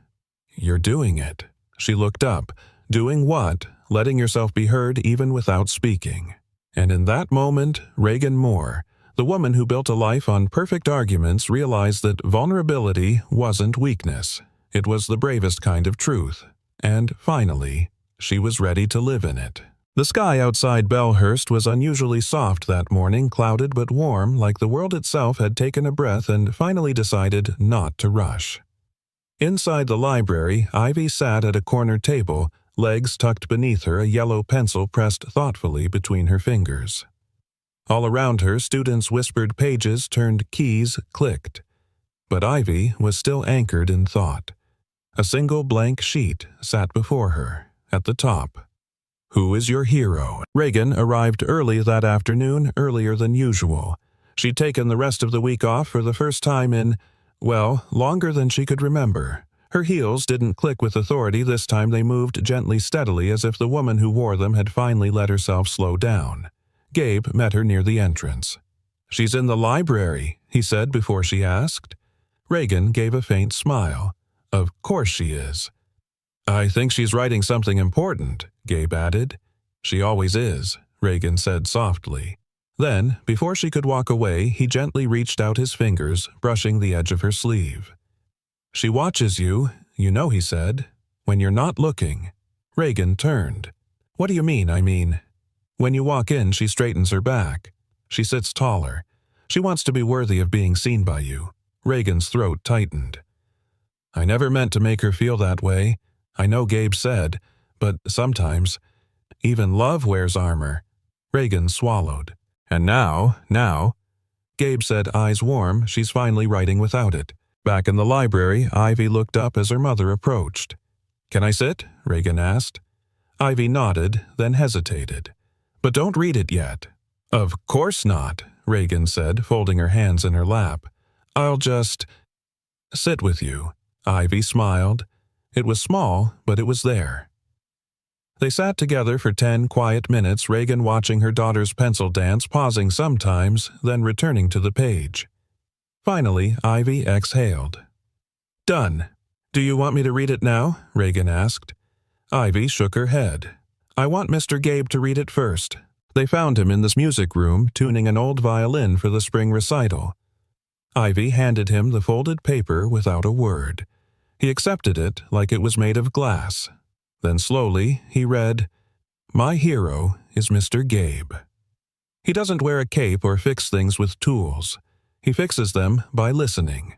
"You're doing it." She looked up. Doing what? Letting yourself be heard even without speaking. And in that moment, Reagan Moore, the woman who built a life on perfect arguments, realized that vulnerability wasn't weakness. It was the bravest kind of truth. And finally, she was ready to live in it. The sky outside Bellhurst was unusually soft that morning, clouded but warm, like the world itself had taken a breath and finally decided not to rush. Inside the library, Ivy sat at a corner table, legs tucked beneath her, a yellow pencil pressed thoughtfully between her fingers. All around her, students whispered, pages turned, keys clicked. But Ivy was still anchored in thought. A single blank sheet sat before her, at the top. "Who is your hero?" Reagan arrived early that afternoon, earlier than usual. She'd taken the rest of the week off for the first time in, well, longer than she could remember. Her heels didn't click with authority this time. They moved gently, steadily, as if the woman who wore them had finally let herself slow down. Gabe met her near the entrance. "She's in the library," he said before she asked. Reagan gave a faint smile. "Of course she is." "I think she's writing something important," Gabe added. "She always is," Reagan said softly. Then, before she could walk away, he gently reached out his fingers, brushing the edge of her sleeve. "She watches you, you know," he said, "when you're not looking." Reagan turned. "What do you mean, I mean?" "When you walk in, she straightens her back. She sits taller. She wants to be worthy of being seen by you." Reagan's throat tightened. "I never meant to make her feel that way. I know Gabe said, but sometimes, even love wears armor." Reagan swallowed. "And now," Gabe said, eyes warm, "she's finally writing without it." Back in the library, Ivy looked up as her mother approached. "Can I sit?" Reagan asked. Ivy nodded, then hesitated. "But don't read it yet." "Of course not," Reagan said, folding her hands in her lap. "I'll just sit with you." Ivy smiled. It was small, but it was there. They sat together for 10 quiet minutes, Reagan watching her daughter's pencil dance, pausing sometimes, then returning to the page. Finally, Ivy exhaled. "Done. Do you want me to read it now?" Reagan asked. Ivy shook her head. "I want Mr. Gabe to read it first." They found him in this music room tuning an old violin for the spring recital. Ivy handed him the folded paper without a word. He accepted it like it was made of glass. Then slowly he read, "My hero is Mr. Gabe. He doesn't wear a cape or fix things with tools. He fixes them by listening.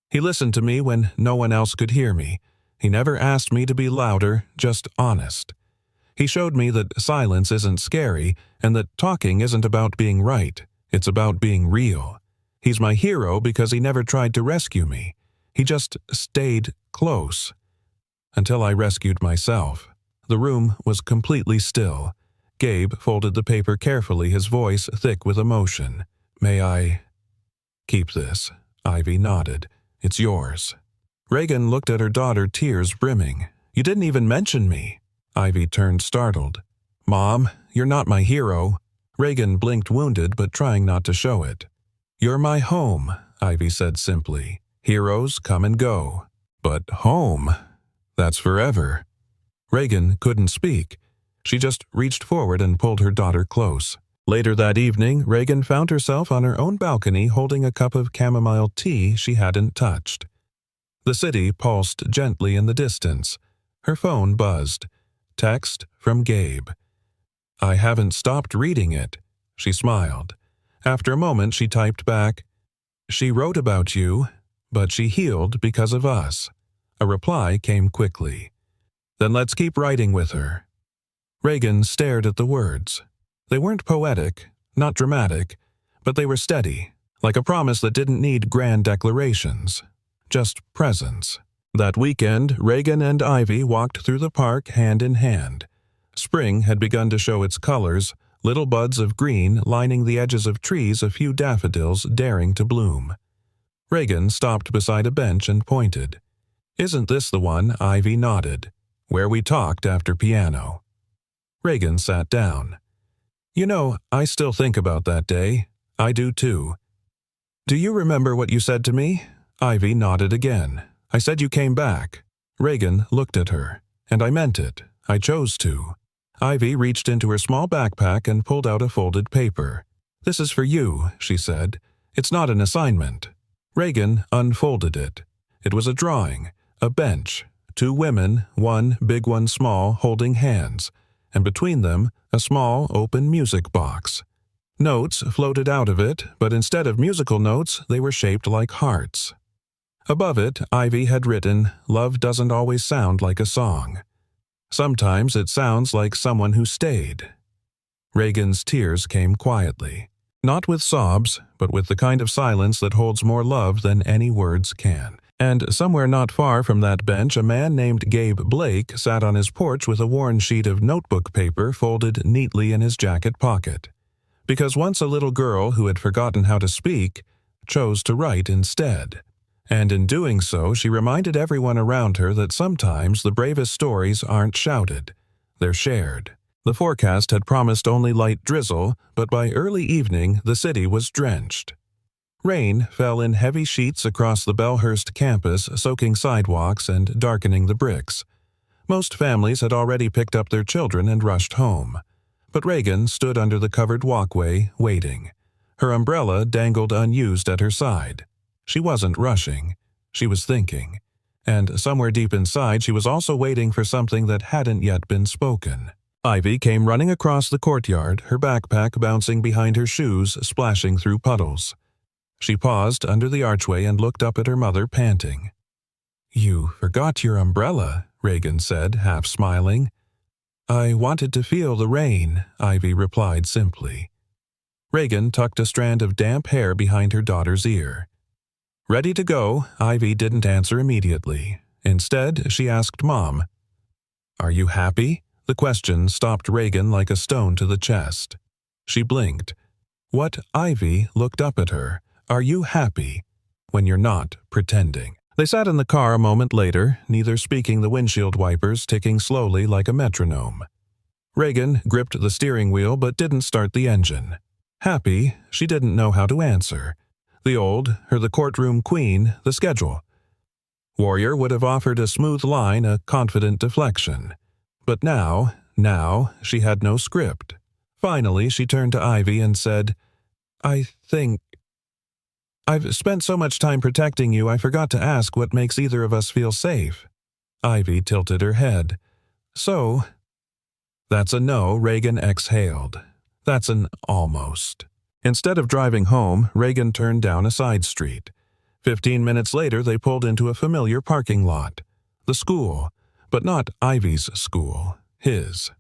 He listened to me when no one else could hear me. He never asked me to be louder, just honest. He showed me that silence isn't scary and that talking isn't about being right. It's about being real. He's my hero because he never tried to rescue me. He just stayed close. Until I rescued myself." The room was completely still. Gabe folded the paper carefully, his voice thick with emotion. "May I keep this?" Ivy nodded. "It's yours." Reagan looked at her daughter, tears brimming. "You didn't even mention me." Ivy turned startled. "Mom, you're not my hero." Reagan blinked, wounded but trying not to show it. "You're my home," Ivy said simply. "Heroes come and go. But home, that's forever." Reagan couldn't speak. She just reached forward and pulled her daughter close. Later that evening, Reagan found herself on her own balcony holding a cup of chamomile tea she hadn't touched. The city pulsed gently in the distance. Her phone buzzed. Text from Gabe. "I haven't stopped reading it." She smiled. After a moment, she typed back, "She wrote about you, but she healed because of us." A reply came quickly. "Then let's keep writing with her." Reagan stared at the words. They weren't poetic, not dramatic, but they were steady, like a promise that didn't need grand declarations, just presence. That weekend, Reagan and Ivy walked through the park hand in hand. Spring had begun to show its colors, little buds of green lining the edges of trees, a few daffodils daring to bloom. Reagan stopped beside a bench and pointed. "Isn't this the one?" Ivy nodded. "Where we talked after piano." Reagan sat down. "You know, I still think about that day. I do too." "Do you remember what you said to me?" Ivy nodded again. "I said you came back." Reagan looked at her. "And I meant it. I chose to." Ivy reached into her small backpack and pulled out a folded paper. "This is for you," she said. "It's not an assignment." Reagan unfolded it. It was a drawing, a bench, 2 women, one big, one small, holding hands, and between them, a small, open music box. Notes floated out of it, but instead of musical notes, they were shaped like hearts. Above it, Ivy had written, "Love doesn't always sound like a song. Sometimes it sounds like someone who stayed." Reagan's tears came quietly, not with sobs, but with the kind of silence that holds more love than any words can. And somewhere not far from that bench, a man named Gabe Blake sat on his porch with a worn sheet of notebook paper folded neatly in his jacket pocket. Because once a little girl who had forgotten how to speak chose to write instead. And in doing so, she reminded everyone around her that sometimes the bravest stories aren't shouted, they're shared. The forecast had promised only light drizzle, but by early evening the city was drenched. Rain fell in heavy sheets across the Bellhurst campus, soaking sidewalks and darkening the bricks. Most families had already picked up their children and rushed home. But Reagan stood under the covered walkway, waiting. Her umbrella dangled unused at her side. She wasn't rushing. She was thinking. And somewhere deep inside, she was also waiting for something that hadn't yet been spoken. Ivy came running across the courtyard, her backpack bouncing behind her shoes, splashing through puddles. She paused under the archway and looked up at her mother, panting. "You forgot your umbrella," Reagan said, half smiling. "I wanted to feel the rain," Ivy replied simply. Reagan tucked a strand of damp hair behind her daughter's ear. "Ready to go?" Ivy didn't answer immediately. Instead, she asked Mom, "Are you happy?" The question stopped Reagan like a stone to the chest. She blinked. What Ivy looked up at her. "Are you happy?" When you're not pretending. They sat in the car a moment later, neither speaking, the windshield wipers ticking slowly like a metronome. Reagan gripped the steering wheel but didn't start the engine. Happy, she didn't know how to answer. The courtroom queen, the schedule. Warrior would have offered a smooth line, a confident deflection. But now, she had no script. Finally, she turned to Ivy and said, "I think I've spent so much time protecting you I forgot to ask what makes either of us feel safe." Ivy tilted her head. "So?" "That's a no," Reagan exhaled. "That's an almost." Instead of driving home, Reagan turned down a side street. 15 minutes later, they pulled into a familiar parking lot. The school, but not Ivy's school, his.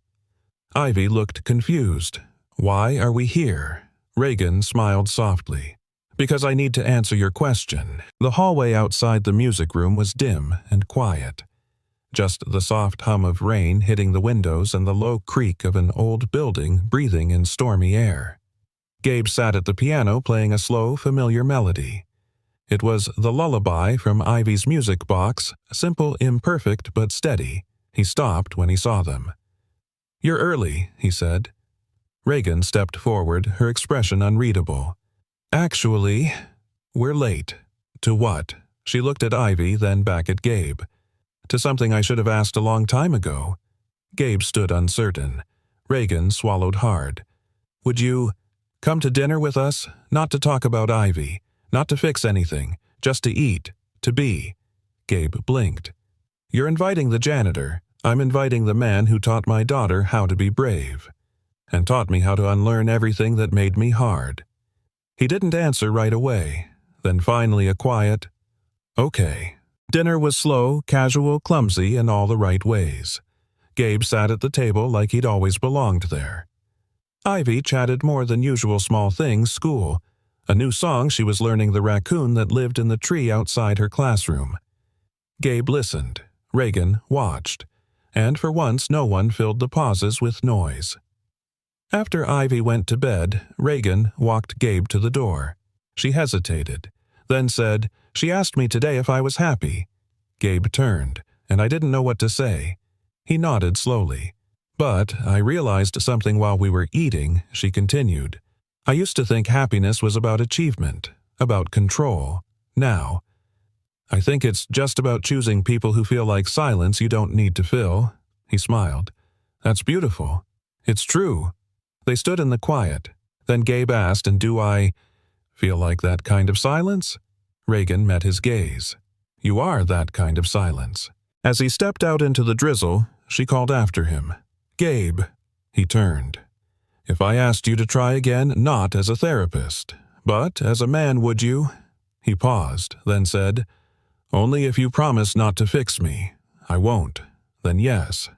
Ivy looked confused. "Why are we here?" Reagan smiled softly. "Because I need to answer your question." The hallway outside the music room was dim and quiet. Just the soft hum of rain hitting the windows and the low creak of an old building breathing in stormy air. Gabe sat at the piano playing a slow, familiar melody. It was the lullaby from Ivy's music box, simple, imperfect, but steady. He stopped when he saw them. "You're early," he said. Reagan stepped forward, her expression unreadable. "Actually, we're late." "To what?" She looked at Ivy, then back at Gabe. "To something I should have asked a long time ago." Gabe stood uncertain. Reagan swallowed hard. "Would you come to dinner with us? Not to talk about Ivy, not to fix anything, just to eat, to be." Gabe blinked. "You're inviting the janitor. I'm inviting the man who taught my daughter how to be brave, and taught me how to unlearn everything that made me hard." He didn't answer right away. Then finally a quiet, "Okay." Dinner was slow, casual, clumsy in all the right ways. Gabe sat at the table like he'd always belonged there. Ivy chatted more than usual small things, school, a new song she was learning, the raccoon that lived in the tree outside her classroom. Gabe listened. Reagan watched. And for once no one filled the pauses with noise. After Ivy went to bed, Reagan walked Gabe to the door. She hesitated, then said, "She asked me today if I was happy." Gabe turned, and I didn't know what to say. He nodded slowly. "But I realized something while we were eating," she continued. "I used to think happiness was about achievement, about control. Now, I think it's just about choosing people who feel like silence you don't need to fill." He smiled. "That's beautiful." "It's true." They stood in the quiet. Then Gabe asked, "And do I feel like that kind of silence?" Reagan met his gaze. "You are that kind of silence." As he stepped out into the drizzle, she called after him. "Gabe." He turned. "If I asked you to try again, not as a therapist, but as a man, would you?" He paused, then said, "Only if you promise not to fix me." "I won't." "Then yes."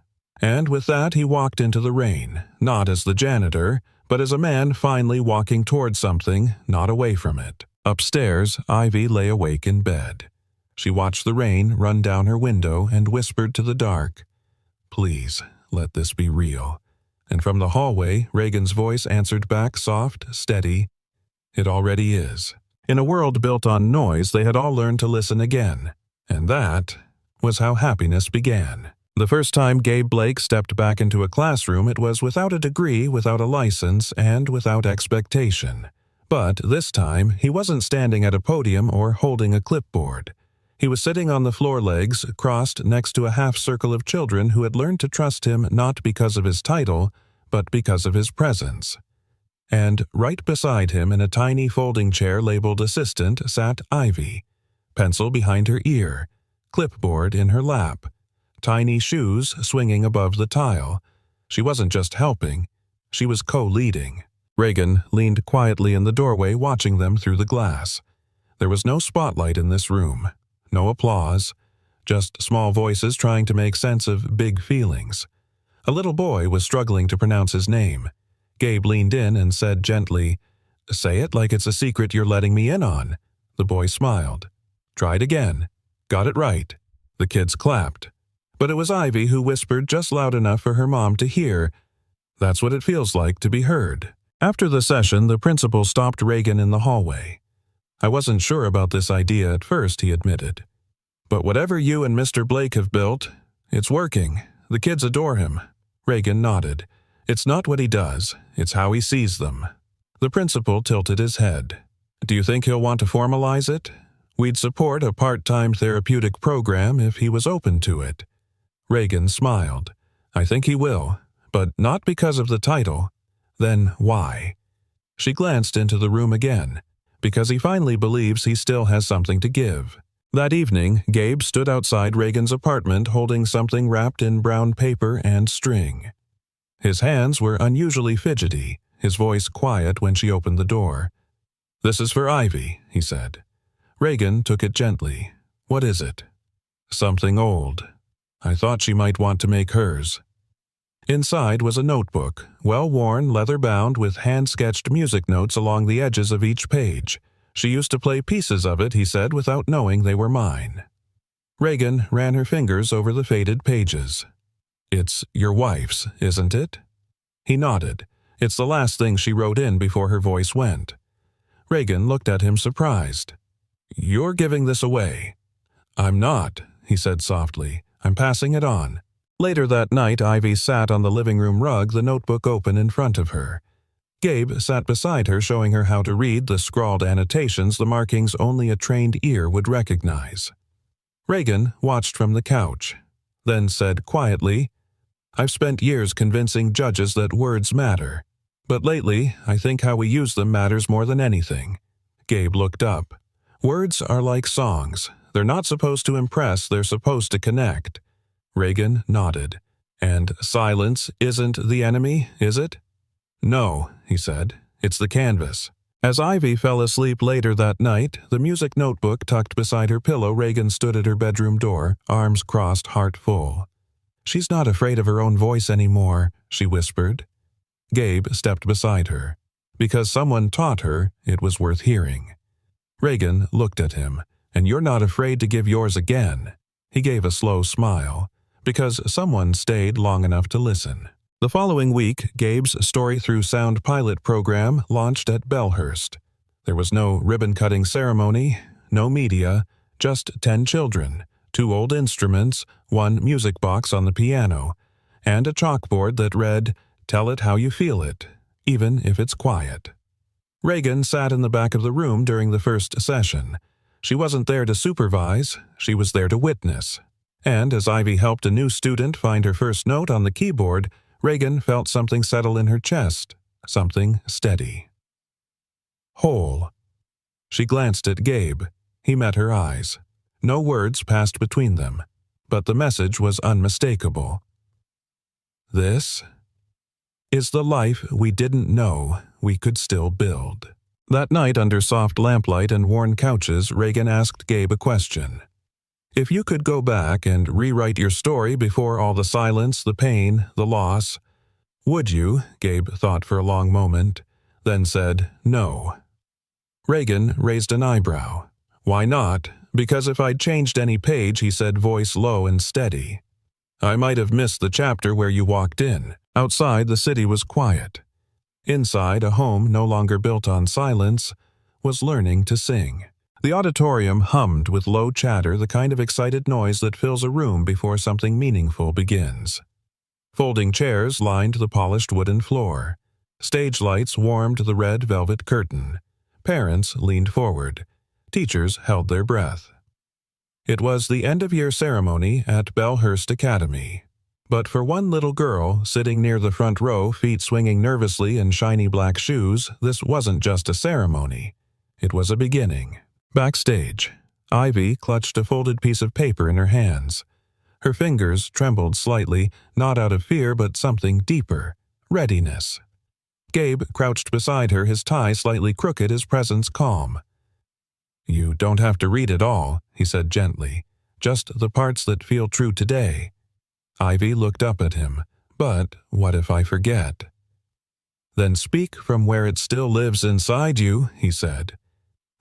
And with that he walked into the rain, not as the janitor, but as a man finally walking toward something, not away from it. Upstairs, Ivy lay awake in bed. She watched the rain run down her window and whispered to the dark, "Please, let this be real." And from the hallway, Reagan's voice answered back, soft, steady, "It already is." In a world built on noise, they had all learned to listen again. And that was how happiness began. The first time Gabe Blake stepped back into a classroom, it was without a degree, without a license, and without expectation. But this time, he wasn't standing at a podium or holding a clipboard. He was sitting on the floor, legs crossed next to a half-circle of children who had learned to trust him not because of his title, but because of his presence. And right beside him in a tiny folding chair labeled assistant sat Ivy, pencil behind her ear, clipboard in her lap, tiny shoes swinging above the tile. She wasn't just helping, she was co-leading. Reagan leaned quietly in the doorway watching them through the glass. There was no spotlight in this room, no applause, just small voices trying to make sense of big feelings. A little boy was struggling to pronounce his name. Gabe leaned in and said gently, "Say it like it's a secret you're letting me in on." The boy smiled. "Tried again. Got it right." The kids clapped. But it was Ivy who whispered just loud enough for her mom to hear, "That's what it feels like to be heard." After the session, the principal stopped Reagan in the hallway. "I wasn't sure about this idea at first," he admitted. "But whatever you and Mr. Blake have built, it's working. The kids adore him." Reagan nodded. "It's not what he does, it's how he sees them." The principal tilted his head. "Do you think he'll want to formalize it? We'd support a part-time therapeutic program if he was open to it." Reagan smiled. "I think he will, but not because of the title. Then why? She glanced into the room again, because he finally believes he still has something to give. That evening, Gabe stood outside Reagan's apartment holding something wrapped in brown paper and string. His hands were unusually fidgety, his voice quiet when she opened the door. "This is for Ivy," he said. Reagan took it gently. "What is it?" "Something old. I thought she might want to make hers." Inside was a notebook, well-worn, leather-bound, with hand-sketched music notes along the edges of each page. She used to play pieces of it, he said, without knowing they were mine. Reagan ran her fingers over the faded pages. "It's your wife's, isn't it?" He nodded. It's the last thing she wrote in before her voice went. Reagan looked at him surprised. "You're giving this away." "I'm not," he said softly. "I'm passing it on." Later that night, Ivy sat on the living room rug, the notebook open in front of her. Gabe sat beside her, showing her how to read the scrawled annotations, the markings only a trained ear would recognize. Reagan watched from the couch, then said quietly, "I've spent years convincing judges that words matter. But lately, I think how we use them matters more than anything." Gabe looked up. "Words are like songs. They're not supposed to impress, they're supposed to connect." Reagan nodded. "And silence isn't the enemy, is it?" "No," he said. "It's the canvas." As Ivy fell asleep later that night, the music notebook tucked beside her pillow, Reagan stood at her bedroom door, arms crossed, heart full. "She's not afraid of her own voice anymore," she whispered. Gabe stepped beside her. Because someone taught her it was worth hearing. Reagan looked at him. "And you're not afraid to give yours again." He gave a slow smile. Because someone stayed long enough to listen. The following week, Gabe's Story Through Sound pilot program launched at Bellhurst. There was no ribbon-cutting ceremony, no media, just 10 children, 2 old instruments, 1 music box on the piano, and a chalkboard that read, "Tell it how you feel it, even if it's quiet." Reagan sat in the back of the room during the first session. She wasn't there to supervise, she was there to witness. And as Ivy helped a new student find her first note on the keyboard, Reagan felt something settle in her chest, something steady. Whole. She glanced at Gabe. He met her eyes. No words passed between them, but the message was unmistakable. This is the life we didn't know we could still build. That night, under soft lamplight and worn couches, Reagan asked Gabe a question. If you could go back and rewrite your story before all the silence, the pain, the loss, would you? Gabe thought for a long moment, then said no. Reagan raised an eyebrow. Why not? Because if I'd changed any page, he said, voice low and steady. I might have missed the chapter where you walked in. Outside, the city was quiet. Inside, a home no longer built on silence was learning to sing. The auditorium hummed with low chatter, the kind of excited noise that fills a room before something meaningful begins. Folding chairs lined the polished wooden floor. Stage lights warmed the red velvet curtain. Parents leaned forward. Teachers held their breath. It was the end-of-year ceremony at Bellhurst Academy. But for one little girl, sitting near the front row, feet swinging nervously in shiny black shoes, this wasn't just a ceremony. It was a beginning. Backstage, Ivy clutched a folded piece of paper in her hands. Her fingers trembled slightly, not out of fear but something deeper, readiness. Gabe crouched beside her, his tie slightly crooked, his presence calm. You don't have to read it all, he said gently, just the parts that feel true today. Ivy looked up at him. But what if I forget? Then speak from where it still lives inside you, he said.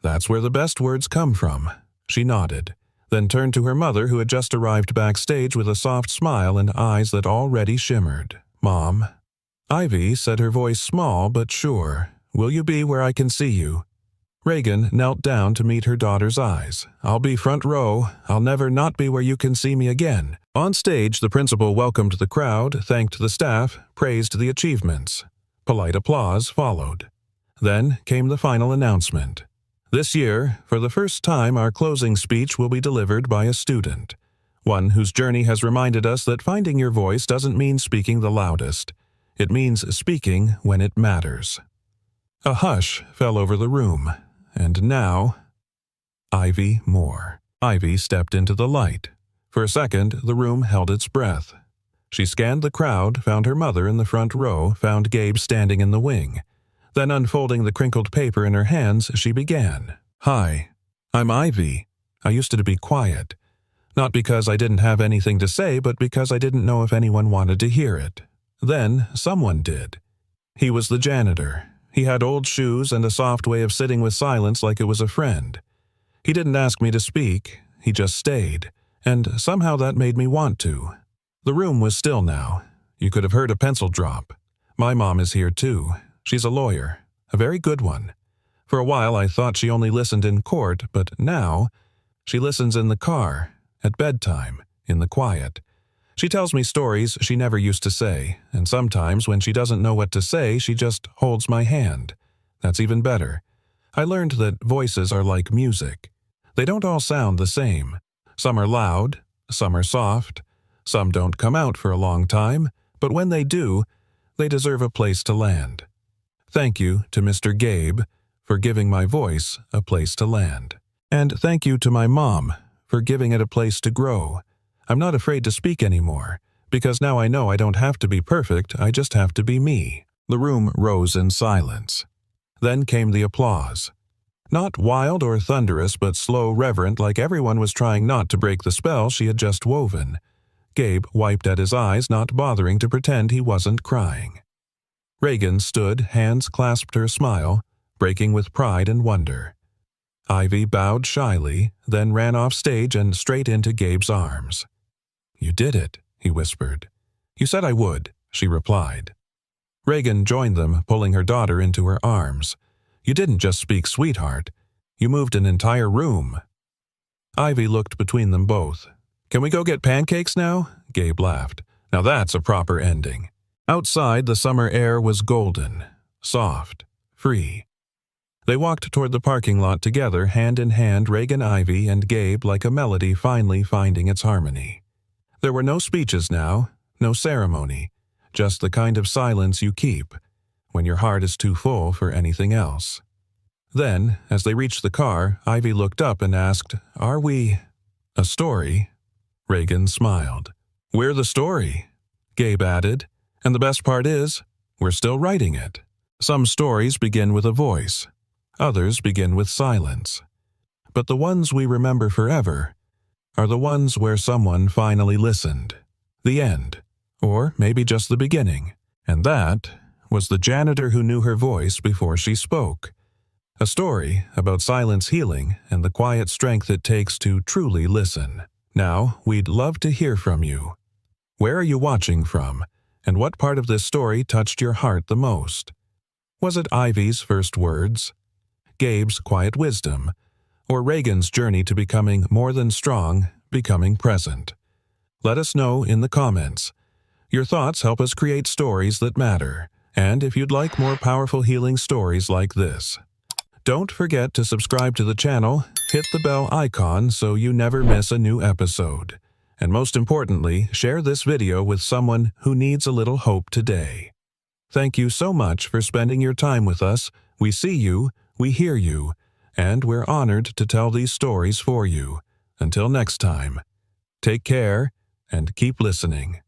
That's where the best words come from. She nodded, then turned to her mother, who had just arrived backstage with a soft smile and eyes that already shimmered. Mom. Ivy said, her voice small but sure. Will you be where I can see you? Reagan knelt down to meet her daughter's eyes. I'll be front row. I'll never not be where you can see me again. On stage, the principal welcomed the crowd, thanked the staff, praised the achievements. Polite applause followed. Then came the final announcement. This year, for the first time, our closing speech will be delivered by a student. One whose journey has reminded us that finding your voice doesn't mean speaking the loudest. It means speaking when it matters. A hush fell over the room, and now, Ivy Moore. Ivy stepped into the light. For a second, the room held its breath. She scanned the crowd, found her mother in the front row, found Gabe standing in the wing. Then, unfolding the crinkled paper in her hands, she began. "Hi, I'm Ivy. I used to be quiet. Not because I didn't have anything to say, but because I didn't know if anyone wanted to hear it. Then, someone did. He was the janitor. He had old shoes and a soft way of sitting with silence like it was a friend. He didn't ask me to speak, he just stayed, and somehow that made me want to. The room was still now. You could have heard a pencil drop. My mom is here too. She's a lawyer, a very good one. For a while I thought she only listened in court, but now she listens in the car, at bedtime, in the quiet. She tells me stories she never used to say, and sometimes when she doesn't know what to say, she just holds my hand. That's even better. I learned that voices are like music. They don't all sound the same. Some are loud, some are soft, some don't come out for a long time, but when they do, they deserve a place to land. Thank you to Mr. Gabe for giving my voice a place to land. And thank you to my mom for giving it a place to grow. I'm not afraid to speak anymore, because now I know I don't have to be perfect, I just have to be me." The room rose in silence. Then came the applause. Not wild or thunderous, but slow, reverent, like everyone was trying not to break the spell she had just woven. Gabe wiped at his eyes, not bothering to pretend he wasn't crying. Reagan stood, hands clasped her smile, breaking with pride and wonder. Ivy bowed shyly, then ran off stage and straight into Gabe's arms. "You did it," he whispered. "You said I would," she replied. Reagan joined them, pulling her daughter into her arms. "You didn't just speak, sweetheart. You moved an entire room." Ivy looked between them both. "Can we go get pancakes now?" Gabe laughed. "Now that's a proper ending." Outside, the summer air was golden, soft, free. They walked toward the parking lot together, hand in hand, Reagan, Ivy, and Gabe, like a melody finally finding its harmony. There were no speeches now, no ceremony, just the kind of silence you keep when your heart is too full for anything else. Then, as they reached the car, Ivy looked up and asked, "Are we a story?" Reagan smiled. "We're the story," Gabe added, "and the best part is, we're still writing it. Some stories begin with a voice, others begin with silence. But the ones we remember forever are the ones where someone finally listened. The end, or maybe just the beginning. And that was the janitor who knew her voice before she spoke. A story about silence healing and the quiet strength it takes to truly listen. Now, we'd love to hear from you. Where are you watching from, and what part of this story touched your heart the most? Was it Ivy's first words, Gabe's quiet wisdom, or Reagan's journey to becoming more than strong, becoming present? Let us know in the comments. Your thoughts help us create stories that matter, and if you'd like more powerful healing stories like this, don't forget to subscribe to the channel, hit the bell icon so you never miss a new episode. And most importantly, share this video with someone who needs a little hope today. Thank you so much for spending your time with us. We see you, we hear you, and we're honored to tell these stories for you. Until next time, take care and keep listening.